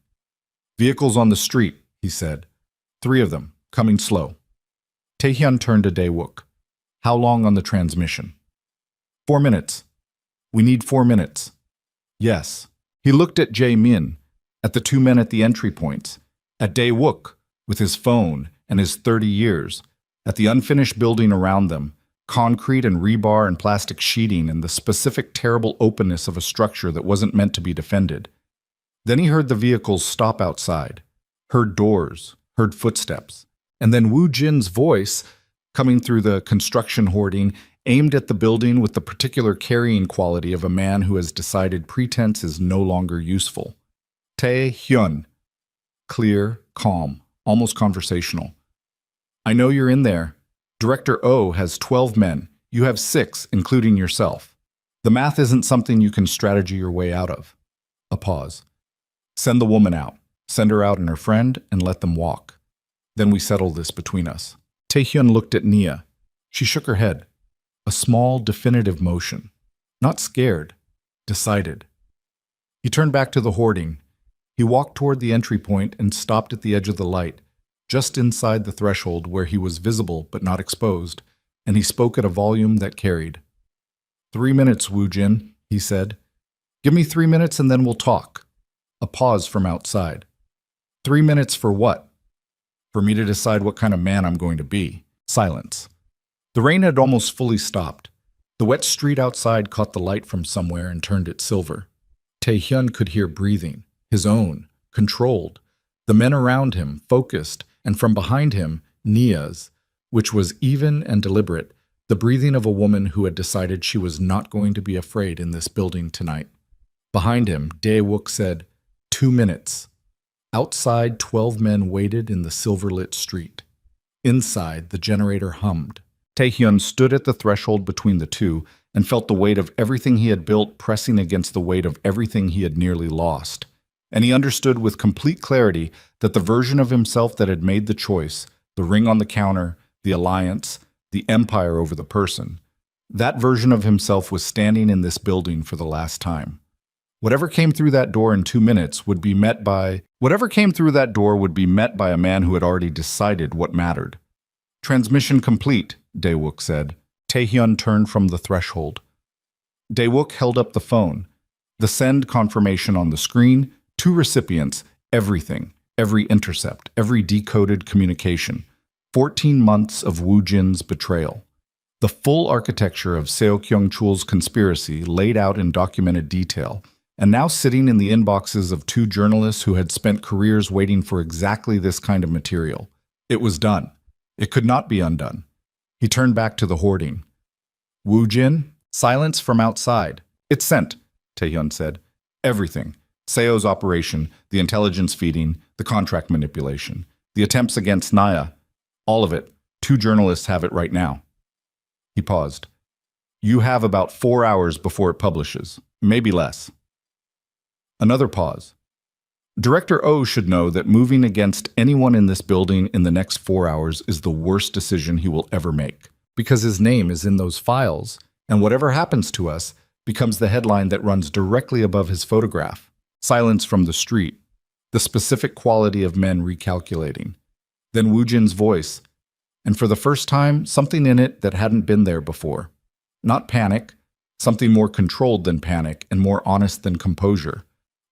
[SPEAKER 2] Vehicles on the street, he said. 3 of them, coming slow. Taehyun turned to Dae-wook. How long on the transmission? 4 minutes. We need 4 minutes. Yes. He looked at Jae-min, at the 2 men at the entry points, at Dae-wook, with his phone and his 30 years, at the unfinished building around them, concrete and rebar and plastic sheeting and the specific terrible openness of a structure that wasn't meant to be defended. Then he heard the vehicles stop outside, heard doors, heard footsteps, and then Woo Jin's voice, coming through the construction hoarding, aimed at the building with the particular carrying quality of a man who has decided pretense is no longer useful. Tae-hyun. Clear, calm, almost conversational. I know you're in there. Director O has 12 men. You have 6, including yourself. The math isn't something you can strategy your way out of. A pause. Send the woman out. Send her out and her friend, and let them walk. Then we settle this between us. Taehyun looked at Nia. She shook her head. A small, definitive motion. Not scared. Decided. He turned back to the hoarding. He walked toward the entry point and stopped at the edge of the light, just inside the threshold where he was visible but not exposed, and he spoke at a volume that carried. 3 minutes, Woo Jin, he said. Give me 3 minutes and then we'll talk. A pause from outside. 3 minutes for what? For me to decide what kind of man I'm going to be. Silence. The rain had almost fully stopped. The wet street outside caught the light from somewhere and turned it silver. Taehyun could hear breathing, his own, controlled. The men around him, focused, and from behind him, Nia's, which was even and deliberate, the breathing of a woman who had decided she was not going to be afraid in this building tonight. Behind him, Dae-wook said, 2 minutes. Outside, 12 men waited in the silver-lit street. Inside, the generator hummed.
[SPEAKER 1] Taehyun stood at the threshold between the two and felt the weight of everything he had built pressing against the weight of everything he had nearly lost. And he understood with complete clarity that the version of himself that had made the choice, the ring on the counter, the alliance, the empire over the person, that version of himself was standing in this building for the last time. Whatever came through that door in 2 minutes would be met by a man who had already decided what mattered. Transmission complete, Dae-wook said. Taehyun turned from the threshold. Dae-wook held up the phone. The send confirmation on the screen, 2 recipients, everything, every intercept, every decoded communication. 14 months of Woo Jin's betrayal. The full architecture of Seo Kyung-chul's conspiracy laid out in documented detail, and now sitting in the inboxes of 2 journalists who had spent careers waiting for exactly this kind of material. It was done. It could not be undone. He turned back to the hoarding. Woo Jin? Silence from outside. It's sent, Taehyun said. Everything. Seo's operation, the intelligence feeding, the contract manipulation, the attempts against Naya. All of it. 2 journalists have it right now. He paused. You have about 4 hours before it publishes. Maybe less. Another pause. Director O should know that moving against anyone in this building in the next 4 hours is the worst decision he will ever make, because his name is in those files, and whatever happens to us becomes the headline that runs directly above his photograph. Silence from the street. The specific quality of men recalculating. Then Woo Jin's voice, and for the first time, something in it that hadn't been there before. Not panic, something more controlled than panic and more honest than composure.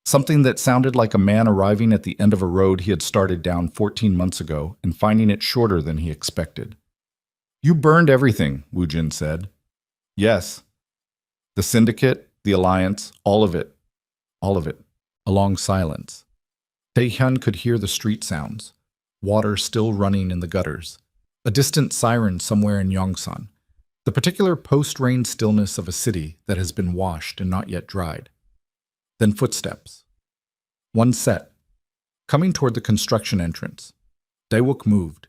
[SPEAKER 1] Something that sounded like a man arriving at the end of a road he had started down 14 months ago and finding it shorter than he expected. You burned everything, Woo Jin said. Yes. The syndicate, the alliance, all of it. All of it. A long silence. Taehyun could hear the street sounds. Water still running in the gutters. A distant siren somewhere in Yongsan. The particular post-rain stillness of a city that has been washed and not yet dried. Then footsteps. One set. Coming toward the construction entrance. Dae-wook moved.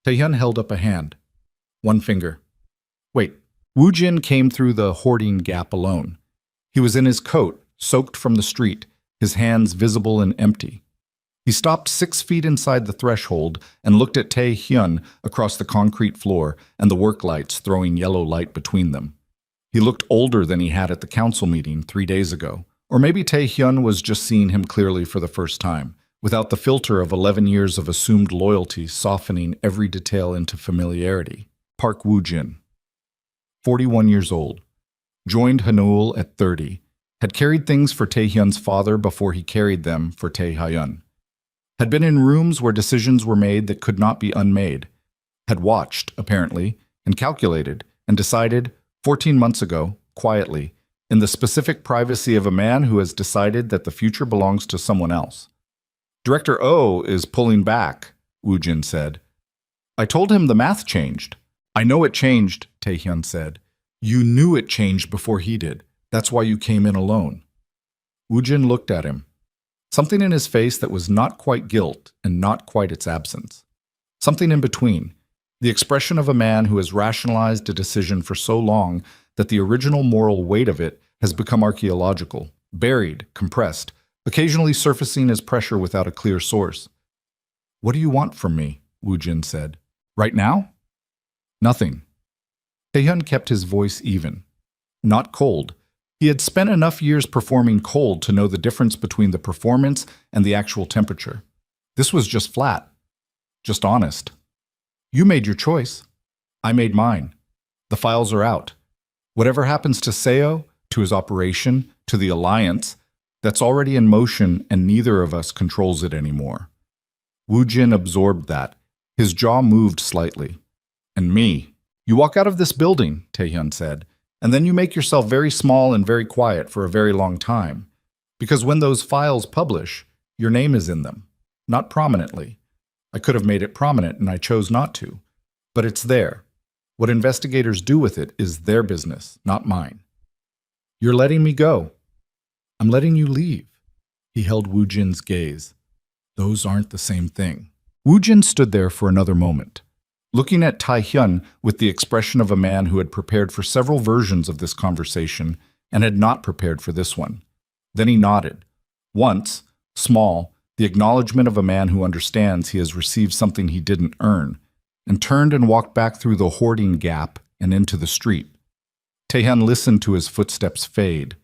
[SPEAKER 1] Taehyun held up a hand. One finger. Wait. Woo Jin came through the hoarding gap alone. He was in his coat, soaked from the street, his hands visible and empty. He stopped 6 feet inside the threshold and looked at Taehyun across the concrete floor and the work lights throwing yellow light between them. He looked older than he had at the council meeting 3 days ago. Or maybe Taehyun was just seeing him clearly for the first time, without the filter of 11 years of assumed loyalty softening every detail into familiarity. Park Woo Jin. 41 years old. Joined Hanul at 30. Had carried things for Taehyun's father before he carried them for Taehyun. Had been in rooms where decisions were made that could not be unmade. Had watched, apparently, and calculated, and decided, 14 months ago, quietly, in the specific privacy of a man who has decided that the future belongs to someone else. Director O is pulling back, Woo Jin said. I told him the math changed. I know it changed, Taehyun said. You knew it changed before he did. That's why you came in alone. Woo Jin looked at him. Something in his face that was not quite guilt and not quite its absence. Something in between. The expression of a man who has rationalized a decision for so long that the original moral weight of it has become archaeological, buried, compressed, occasionally surfacing as pressure without a clear source. What do you want from me? Woo Jin said. Right now? Nothing. Taehyun kept his voice even. Not cold. He had spent enough years performing cold to know the difference between the performance and the actual temperature. This was just flat. Just honest. You made your choice. I made mine. The files are out. Whatever happens to Seo, to his operation, to the alliance, that's already in motion and neither of us controls it anymore. Woo Jin absorbed that. His jaw moved slightly. And me. You walk out of this building, Taehyun said, and then you make yourself very small and very quiet for a very long time. Because when those files publish, your name is in them. Not prominently. I could have made it prominent and I chose not to. But it's there. What investigators do with it is their business, not mine. You're letting me go.
[SPEAKER 2] I'm letting you leave. He held Wu Jin's gaze. Those aren't the same thing.
[SPEAKER 1] Wu Jin stood there for another moment, looking at Tai Hyun with the expression of a man who had prepared for several versions of this conversation and had not prepared for this one. Then he nodded. Once, small, the acknowledgement of a man who understands he has received something he didn't earn, and turned and walked back through the hoarding gap and into the street. Taehyun listened to his footsteps fade.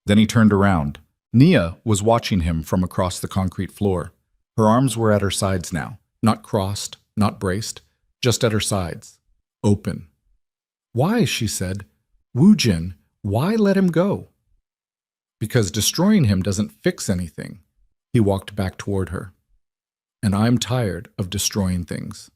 [SPEAKER 1] Then he turned around. Nia was watching him from across the concrete floor. Her arms were at her sides now, not crossed, not braced, just at her sides, open. Why, she said, Wu Jin, why let him go? Because destroying him doesn't fix anything. He walked back toward her. And I'm tired of destroying things.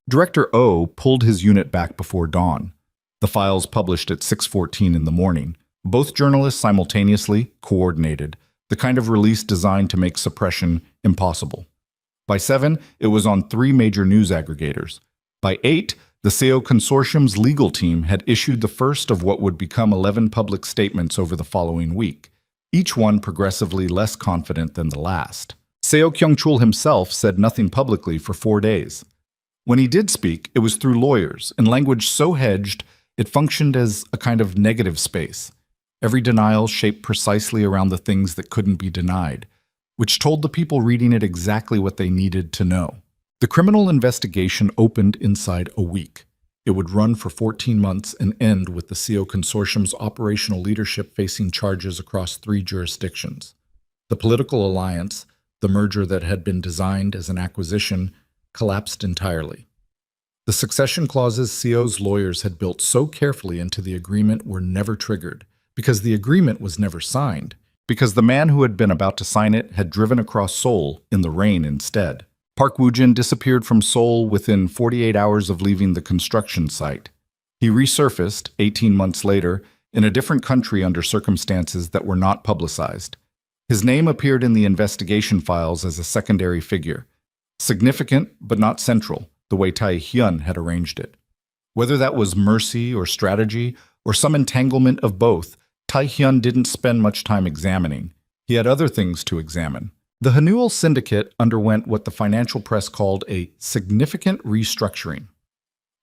[SPEAKER 1] Director O pulled his unit back before dawn. The files published at 6:14 in the morning. Both journalists simultaneously coordinated, the kind of release designed to make suppression impossible. By 7, it was on 3 major news aggregators. By 8, the SEO Consortium's legal team had issued the first of what would become 11 public statements over the following week, each one progressively less confident than the last. Seo Kyung-chul himself said nothing publicly for 4 days. When he did speak, it was through lawyers, in language so hedged it functioned as a kind of negative space. Every denial shaped precisely around the things that couldn't be denied, which told the people reading it exactly what they needed to know. The criminal investigation opened inside a week. It would run for 14 months and end with the SEO Consortium's operational leadership facing charges across 3 jurisdictions. The political alliance, the merger that had been designed as an acquisition, collapsed entirely. The succession clauses SEO's lawyers had built so carefully into the agreement were never triggered, because the agreement was never signed, because the man who had been about to sign it had driven across Seoul in the rain instead. Park Woo-jin disappeared from Seoul within 48 hours of leaving the construction site. He resurfaced, 18 months later, in a different country under circumstances that were not publicized. His name appeared in the investigation files as a secondary figure, significant but not central, the way Tai Hyun had arranged it. Whether that was mercy or strategy or some entanglement of both, Tai Hyun didn't spend much time examining. He had other things to examine. The Hanuel syndicate underwent what the financial press called a significant restructuring.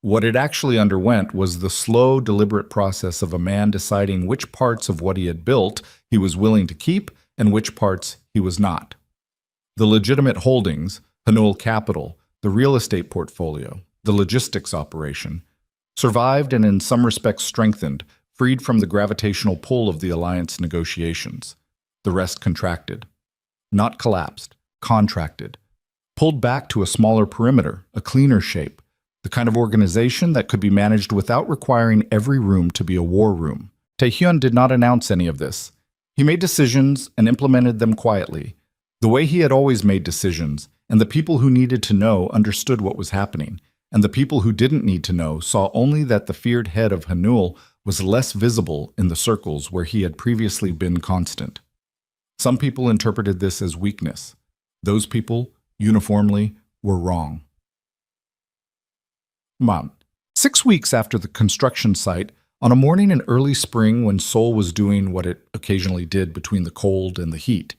[SPEAKER 1] What it actually underwent was the slow, deliberate process of a man deciding which parts of what he had built he was willing to keep and which parts he was not. The legitimate holdings, Hanuel Capital, the real estate portfolio, the logistics operation, survived and in some respects strengthened, freed from the gravitational pull of the alliance negotiations. The rest contracted. Not collapsed, contracted. Pulled back to a smaller perimeter, a cleaner shape, the kind of organization that could be managed without requiring every room to be a war room. Taehyun did not announce any of this. He made decisions and implemented them quietly, the way he had always made decisions, and the people who needed to know understood what was happening, and the people who didn't need to know saw only that the feared head of Hanuel was less visible in the circles where he had previously been constant. Some people interpreted this as weakness. Those people, uniformly, were wrong. 6 weeks after the construction site, on a morning in early spring when Seoul was doing what it occasionally did between the cold and the heat,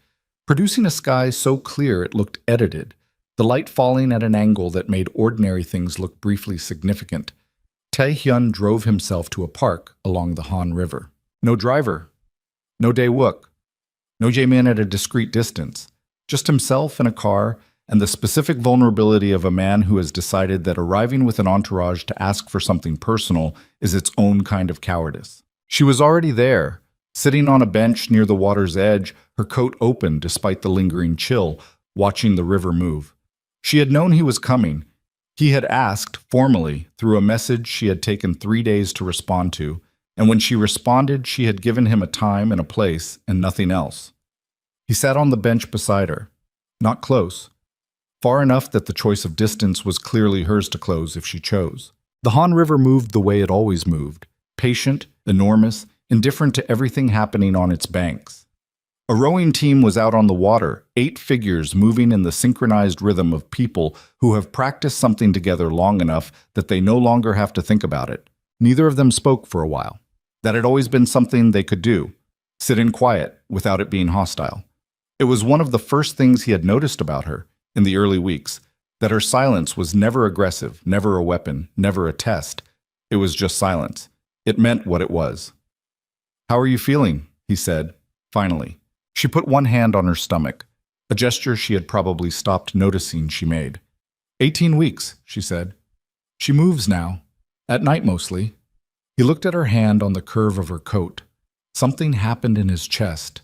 [SPEAKER 1] producing a sky so clear it looked edited, the light falling at an angle that made ordinary things look briefly significant, Taehyun drove himself to a park along the Han River. No driver, no Dae-wook, no Jae-min at a discreet distance, just himself in a car and the specific vulnerability of a man who has decided that arriving with an entourage to ask for something personal is its own kind of cowardice. She was already there, sitting on a bench near the water's edge, her coat open despite the lingering chill, watching the river move. She had known he was coming. He had asked, formally, through a message she had taken 3 days to respond to, and when she responded, she had given him a time and a place and nothing else. He sat on the bench beside her, not close, far enough that the choice of distance was clearly hers to close if she chose. The Han River moved the way it always moved, patient, enormous, indifferent to everything happening on its banks. A rowing team was out on the water, 8 figures moving in the synchronized rhythm of people who have practiced something together long enough that they no longer have to think about it. Neither of them spoke for a while. That had always been something they could do. Sit in quiet, without it being hostile. It was one of the first things he had noticed about her in the early weeks, that her silence was never aggressive, never a weapon, never a test. It was just silence. It meant what it was. "How are you feeling?" he said, finally. She put one hand on her stomach, a gesture she had probably stopped noticing she made. 18 weeks, she said. She moves now, at night mostly. He looked at her hand on the curve of her coat. Something happened in his chest.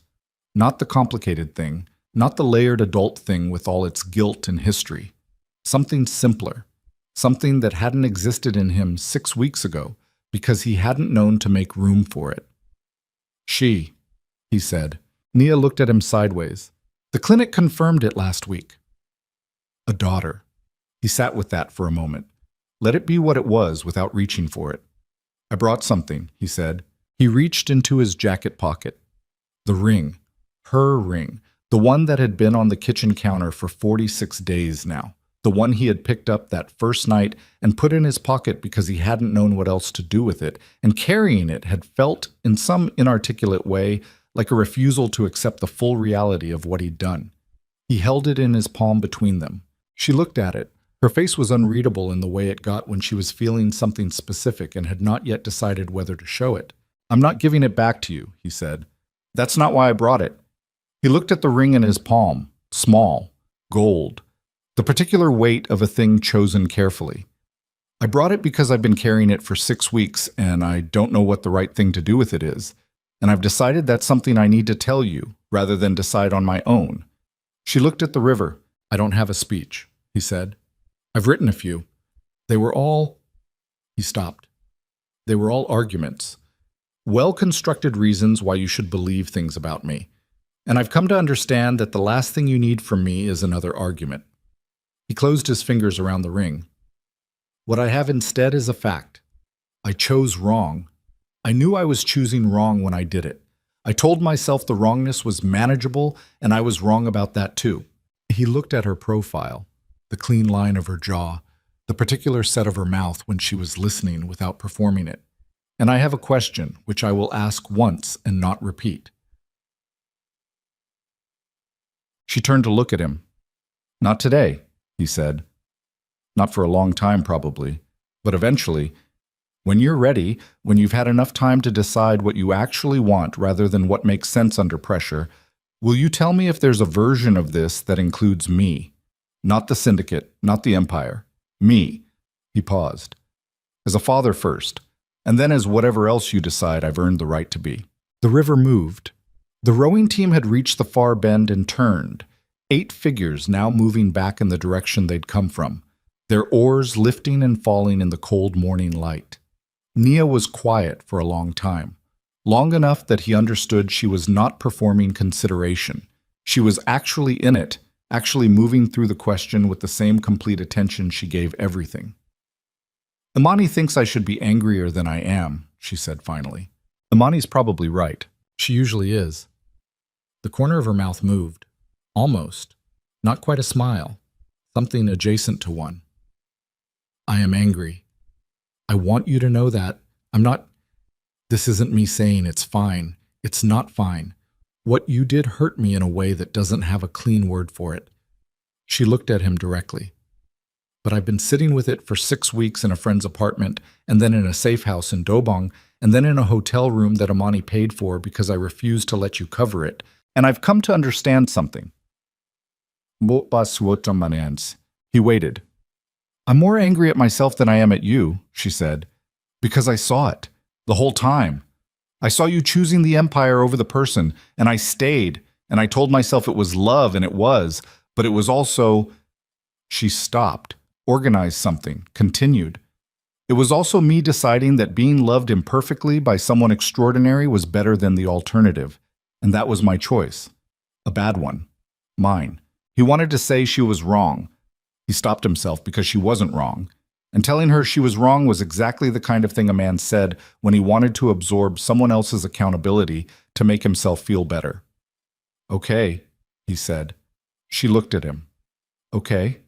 [SPEAKER 1] Not the complicated thing, not the layered adult thing with all its guilt and history. Something simpler, something that hadn't existed in him 6 weeks ago because he hadn't known to make room for it. "She," he said. Nia looked at him sideways. "The clinic confirmed it last week." A daughter. He sat with that for a moment. Let it be what it was without reaching for it. "I brought something," he said. He reached into his jacket pocket. The ring. Her ring. The one that had been on the kitchen counter for 46 days now. The one he had picked up that first night and put in his pocket because he hadn't known what else to do with it, and carrying it had felt, in some inarticulate way, like a refusal to accept the full reality of what he'd done. He held it in his palm between them. She looked at it. Her face was unreadable in the way it got when she was feeling something specific and had not yet decided whether to show it. "I'm not giving it back to you," he said. "That's not why I brought it." He looked at the ring in his palm. Small. Gold. The particular weight of a thing chosen carefully. "I brought it because I've been carrying it for 6 weeks, and I don't know what the right thing to do with it is. And I've decided that's something I need to tell you, rather than decide on my own." She looked at the river. "I don't have a speech," he said. "I've written a few. They were all—" He stopped. "They were all arguments. Well-constructed reasons why you should believe things about me. And I've come to understand that the last thing you need from me is another argument." He closed his fingers around the ring. "What I have instead is a fact. I chose wrong. I knew I was choosing wrong when I did it. I told myself the wrongness was manageable, and I was wrong about that too." He looked at her profile, the clean line of her jaw, the particular set of her mouth when she was listening without performing it. "And I have a question, which I will ask once and not repeat." She turned to look at him. "Not today," he said. "Not for a long time, probably. But eventually, when you're ready, when you've had enough time to decide what you actually want rather than what makes sense under pressure, will you tell me if there's a version of this that includes me? Not the syndicate, not the empire. Me." He paused. "As a father first, and then as whatever else you decide I've earned the right to be." The river moved. The rowing team had reached the far bend and turned. 8 figures now moving back in the direction they'd come from, their oars lifting and falling in the cold morning light. Nia was quiet for a long time, long enough that he understood she was not performing consideration. She was actually in it, actually moving through the question with the same complete attention she gave everything. "Imani thinks I should be angrier than I am," she said finally. "Imani's probably right. She usually is." The corner of her mouth moved. Almost. Not quite a smile. Something adjacent to one. "I am angry. I want you to know that. I'm not— This isn't me saying it's fine. It's not fine. What you did hurt me in a way that doesn't have a clean word for it." She looked at him directly. "But I've been sitting with it for 6 weeks in a friend's apartment, and then in a safe house in Dobong, and then in a hotel room that Imani paid for because I refused to let you cover it. And I've come to understand something." He waited. "I'm more angry at myself than I am at you," she said, "because I saw it, the whole time. I saw you choosing the empire over the person, and I stayed, and I told myself it was love, and it was, but it was also—" She stopped, organized something, continued. "It was also me deciding that being loved imperfectly by someone extraordinary was better than the alternative, and that was my choice. A bad one. Mine." He wanted to say she was wrong. He stopped himself because she wasn't wrong. And telling her she was wrong was exactly the kind of thing a man said when he wanted to absorb someone else's accountability to make himself feel better. "Okay," he said. She looked at him. "Okay.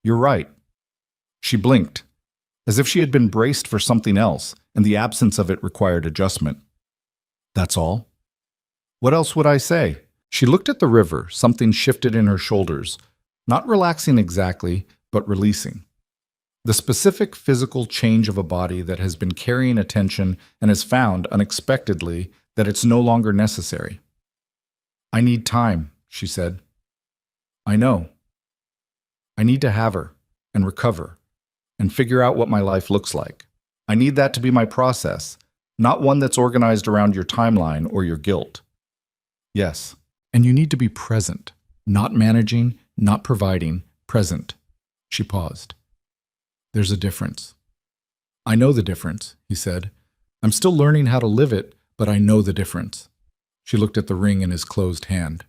[SPEAKER 1] You're right." She blinked, as if she had been braced for something else, and the absence of it required adjustment. "That's all?" What else would I say? She looked at the river. Something shifted in her shoulders. Not relaxing exactly, but releasing. The specific physical change of a body that has been carrying attention and has found, unexpectedly, that it's no longer necessary. I need time, she said. I know. I need to have her and recover and figure out what my life looks like. I need that to be my process, not one that's organized around your timeline or your guilt. Yes, and you need to be present, not managing, not providing, present. She paused. There's a difference. I know the difference, he said. I'm still learning how to live it, but I know the difference. She looked at the ring in his closed hand.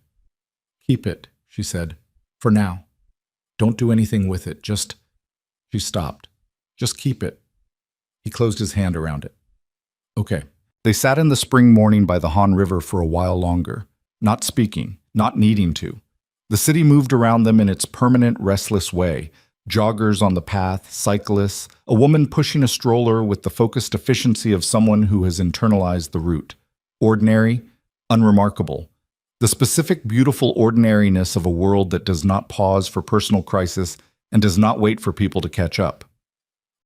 [SPEAKER 1] Keep it, she said, for now. Don't do anything with it, just... She stopped. Just keep it. He closed his hand around it. Okay. They sat in the spring morning by the Han River for a while longer, not speaking, not needing to. The city moved around them in its permanent, restless way. Joggers on the path, cyclists, a woman pushing a stroller with the focused efficiency of someone who has internalized the route. Ordinary, unremarkable. The specific, beautiful ordinariness of a world that does not pause for personal crisis and does not wait for people to catch up.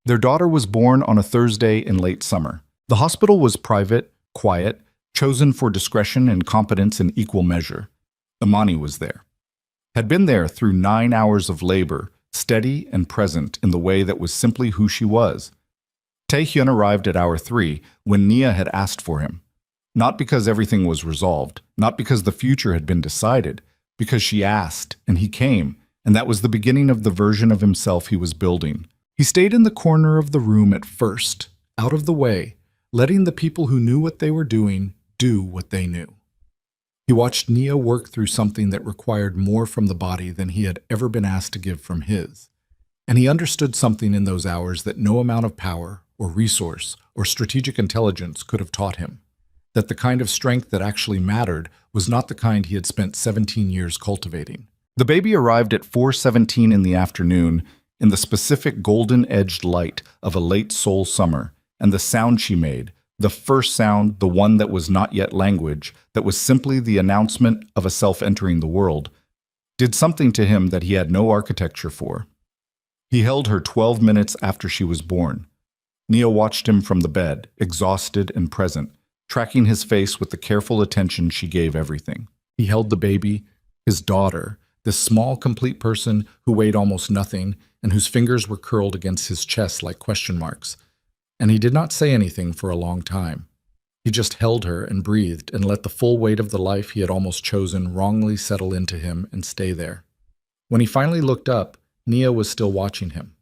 [SPEAKER 1] Their daughter was born on a Thursday in late summer. The hospital was private, quiet, chosen for discretion and competence in equal measure. Imani was there. Had been there through 9 hours of labor, steady and present in the way that was simply who she was. Taehyun arrived at hour 3 when Nia had asked for him. Not because everything was resolved, not because the future had been decided, because she asked, and he came, and that was the beginning of the version of himself he was building. He stayed in the corner of the room at first, out of the way, letting the people who knew what they were doing do what they knew. He watched Nia work through something that required more from the body than he had ever been asked to give from his. And he understood something in those hours that no amount of power or resource or strategic intelligence could have taught him. That the kind of strength that actually mattered was not the kind he had spent 17 years cultivating. The baby arrived at 4:17 in the afternoon in the specific golden-edged light of a late Seoul summer, and the sound she made, the first sound, the one that was not yet language, that was simply the announcement of a self entering the world, did something to him that he had no architecture for. He held her 12 minutes after she was born. Nia watched him from the bed, exhausted and present, tracking his face with the careful attention she gave everything. He held the baby, his daughter, this small, complete person who weighed almost nothing and whose fingers were curled against his chest like question marks. And he did not say anything for a long time. He just held her and breathed and let the full weight of the life he had almost chosen wrongly settle into him and stay there. When he finally looked up, Nia was still watching him.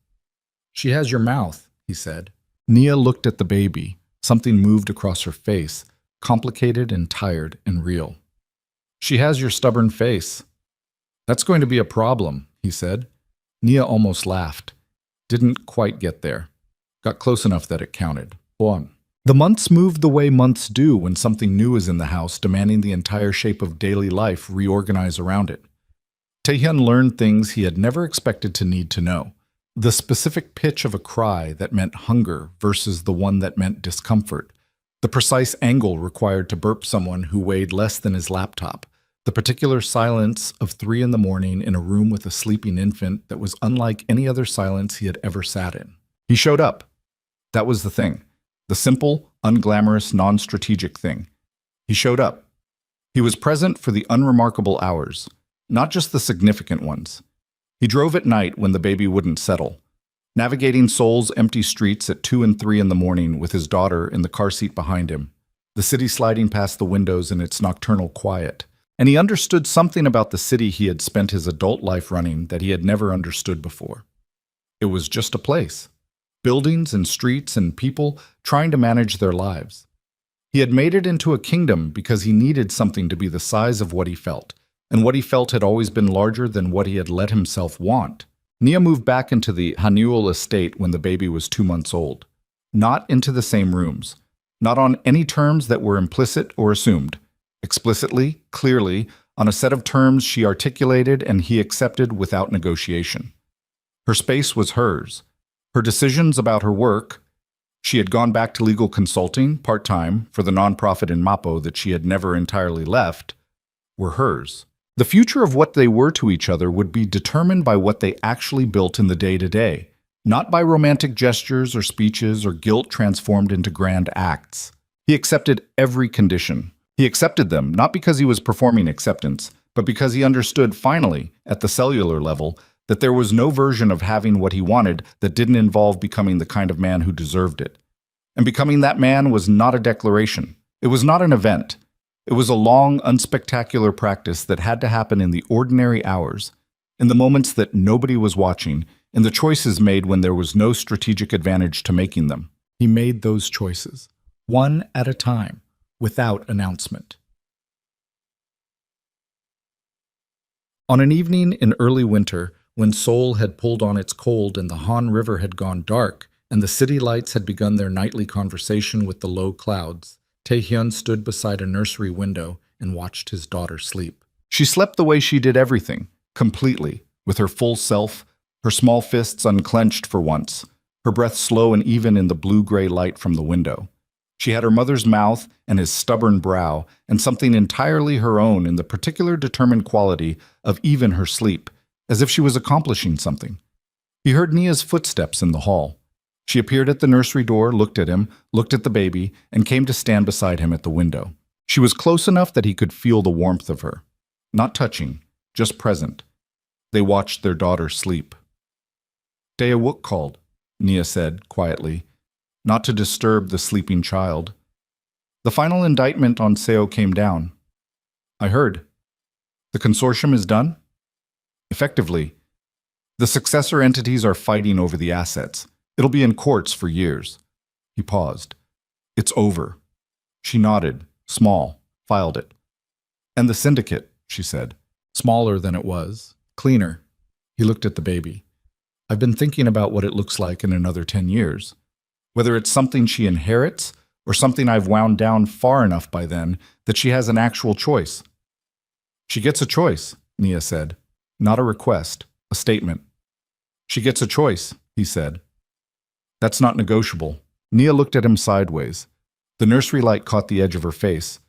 [SPEAKER 1] "She has your mouth," he said. Nia looked at the baby. Something moved across her face, complicated and tired and real. "She has your stubborn face." "That's going to be a problem," he said. Nia almost laughed. Didn't quite get there. Got close enough that it counted. On. The months moved the way months do when something new is in the house, demanding the entire shape of daily life reorganize around it. Taehyun learned things he had never expected to need to know. The specific pitch of a cry that meant hunger versus the one that meant discomfort. The precise angle required to burp someone who weighed less than his laptop. The particular silence of 3 in the morning in a room with a sleeping infant that was unlike any other silence he had ever sat in. He showed up. That was the thing. The simple, unglamorous, non-strategic thing. He showed up. He was present for the unremarkable hours, not just the significant ones. He drove at night when the baby wouldn't settle, navigating Seoul's empty streets at 2 and 3 in the morning with his daughter in the car seat behind him, the city sliding past the windows in its nocturnal quiet. And he understood something about the city he had spent his adult life running that he had never understood before. It was just a place. Buildings and streets and people trying to manage their lives. He had made it into a kingdom because he needed something to be the size of what he felt, and what he felt had always been larger than what he had let himself want. Nia moved back into the Hanuel estate when the baby was 2 months old. Not into the same rooms. Not on any terms that were implicit or assumed. Explicitly, clearly, on a set of terms she articulated and he accepted without negotiation. Her space was hers. Her decisions about her work, She had gone back to legal consulting, part-time, for the nonprofit in Mapo that she had never entirely left, were hers. The future of what they were to each other would be determined by what they actually built in the day-to-day, not by romantic gestures or speeches or guilt transformed into grand acts. He accepted every condition. He accepted them not because he was performing acceptance, but because he understood finally, at the cellular level, that there was no version of having what he wanted that didn't involve becoming the kind of man who deserved it. And becoming that man was not a declaration. It was not an event. It was a long, unspectacular practice that had to happen in the ordinary hours, in the moments that nobody was watching, in the choices made when there was no strategic advantage to making them. He made those choices, one at a time, without announcement. On an evening in early winter, when Seoul had pulled on its cold and the Han River had gone dark, and the city lights had begun their nightly conversation with the low clouds, Taehyun stood beside a nursery window and watched his daughter sleep. She slept the way she did everything, completely, with her full self, her small fists unclenched for once, her breath slow and even in the blue-gray light from the window. She had her mother's mouth and his stubborn brow, and something entirely her own in the particular determined quality of even her sleep, as if she was accomplishing something. He heard Nia's footsteps in the hall. She appeared at the nursery door, looked at him, looked at the baby, and came to stand beside him at the window. She was close enough that he could feel the warmth of her. Not touching, just present. They watched their daughter sleep. Daewoo called, Nia said quietly, not to disturb the sleeping child. The final indictment on Seo came down. I heard. The consortium is done? Effectively. The successor entities are fighting over the assets. It'll be in courts for years. He paused. It's over. She nodded, small, filed it. And the syndicate, she said. Smaller than it was. Cleaner. He looked at the baby. I've been thinking about what it looks like in another 10 years. Whether it's something she inherits or something I've wound down far enough by then that she has an actual choice. She gets a choice, Nia said. Not a request, a statement. She gets a choice, he said. That's not negotiable. Nia looked at him sideways. The nursery light caught the edge of her face.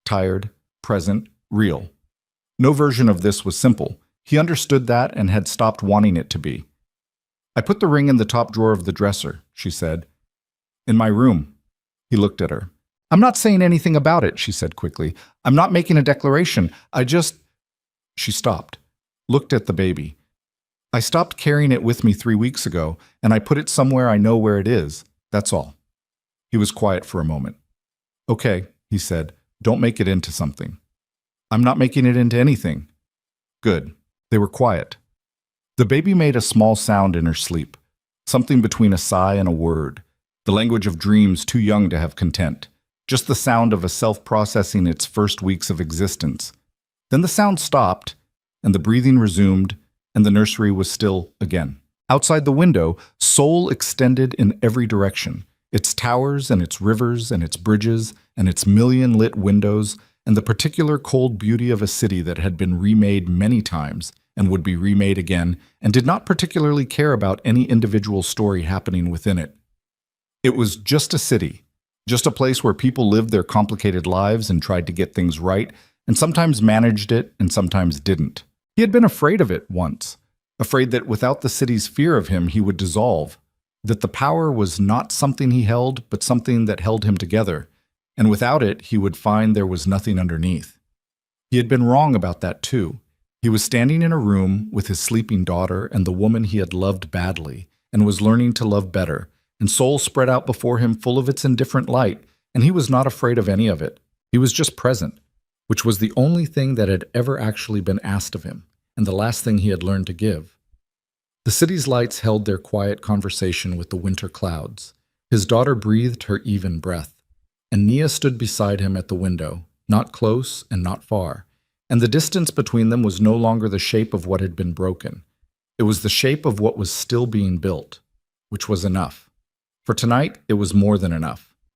[SPEAKER 1] Tired, present, real. No version of this was simple. He understood that and had stopped wanting it to be. I put the ring in the top drawer of the dresser, she said. In my room. He looked at her. I'm not saying anything about it, she said quickly. I'm not making a declaration. She stopped, looked at the baby. I stopped carrying it with me 3 weeks ago, and I put it somewhere I know where it is. That's all. He was quiet for a moment. Okay, he said, don't make it into something. I'm not making it into anything. Good. They were quiet. The baby made a small sound in her sleep, something between a sigh and a word, the language of dreams too young to have content, just the sound of a self processing its first weeks of existence. Then the sound stopped, and the breathing resumed, and the nursery was still again. Outside the window, Seoul extended in every direction, its towers and its rivers and its bridges and its million lit windows, and the particular cold beauty of a city that had been remade many times and would be remade again, and did not particularly care about any individual story happening within it. It was just a city, just a place where people lived their complicated lives and tried to get things right, and sometimes managed it and sometimes didn't. He had been afraid of it once, afraid that without the city's fear of him he would dissolve, that the power was not something he held but something that held him together, and without it he would find there was nothing underneath. He had been wrong about that too. He was standing in a room with his sleeping daughter and the woman he had loved badly, and was learning to love better, and Seoul spread out before him full of its indifferent light, and he was not afraid of any of it. He was just present, which was the only thing that had ever actually been asked of him, and the last thing he had learned to give. The city's lights held their quiet conversation with the winter clouds. His daughter breathed her even breath, and Nia stood beside him at the window, not close and not far, and the distance between them was no longer the shape of what had been broken. It was the shape of what was still being built, which was enough. For tonight, it was more than enough.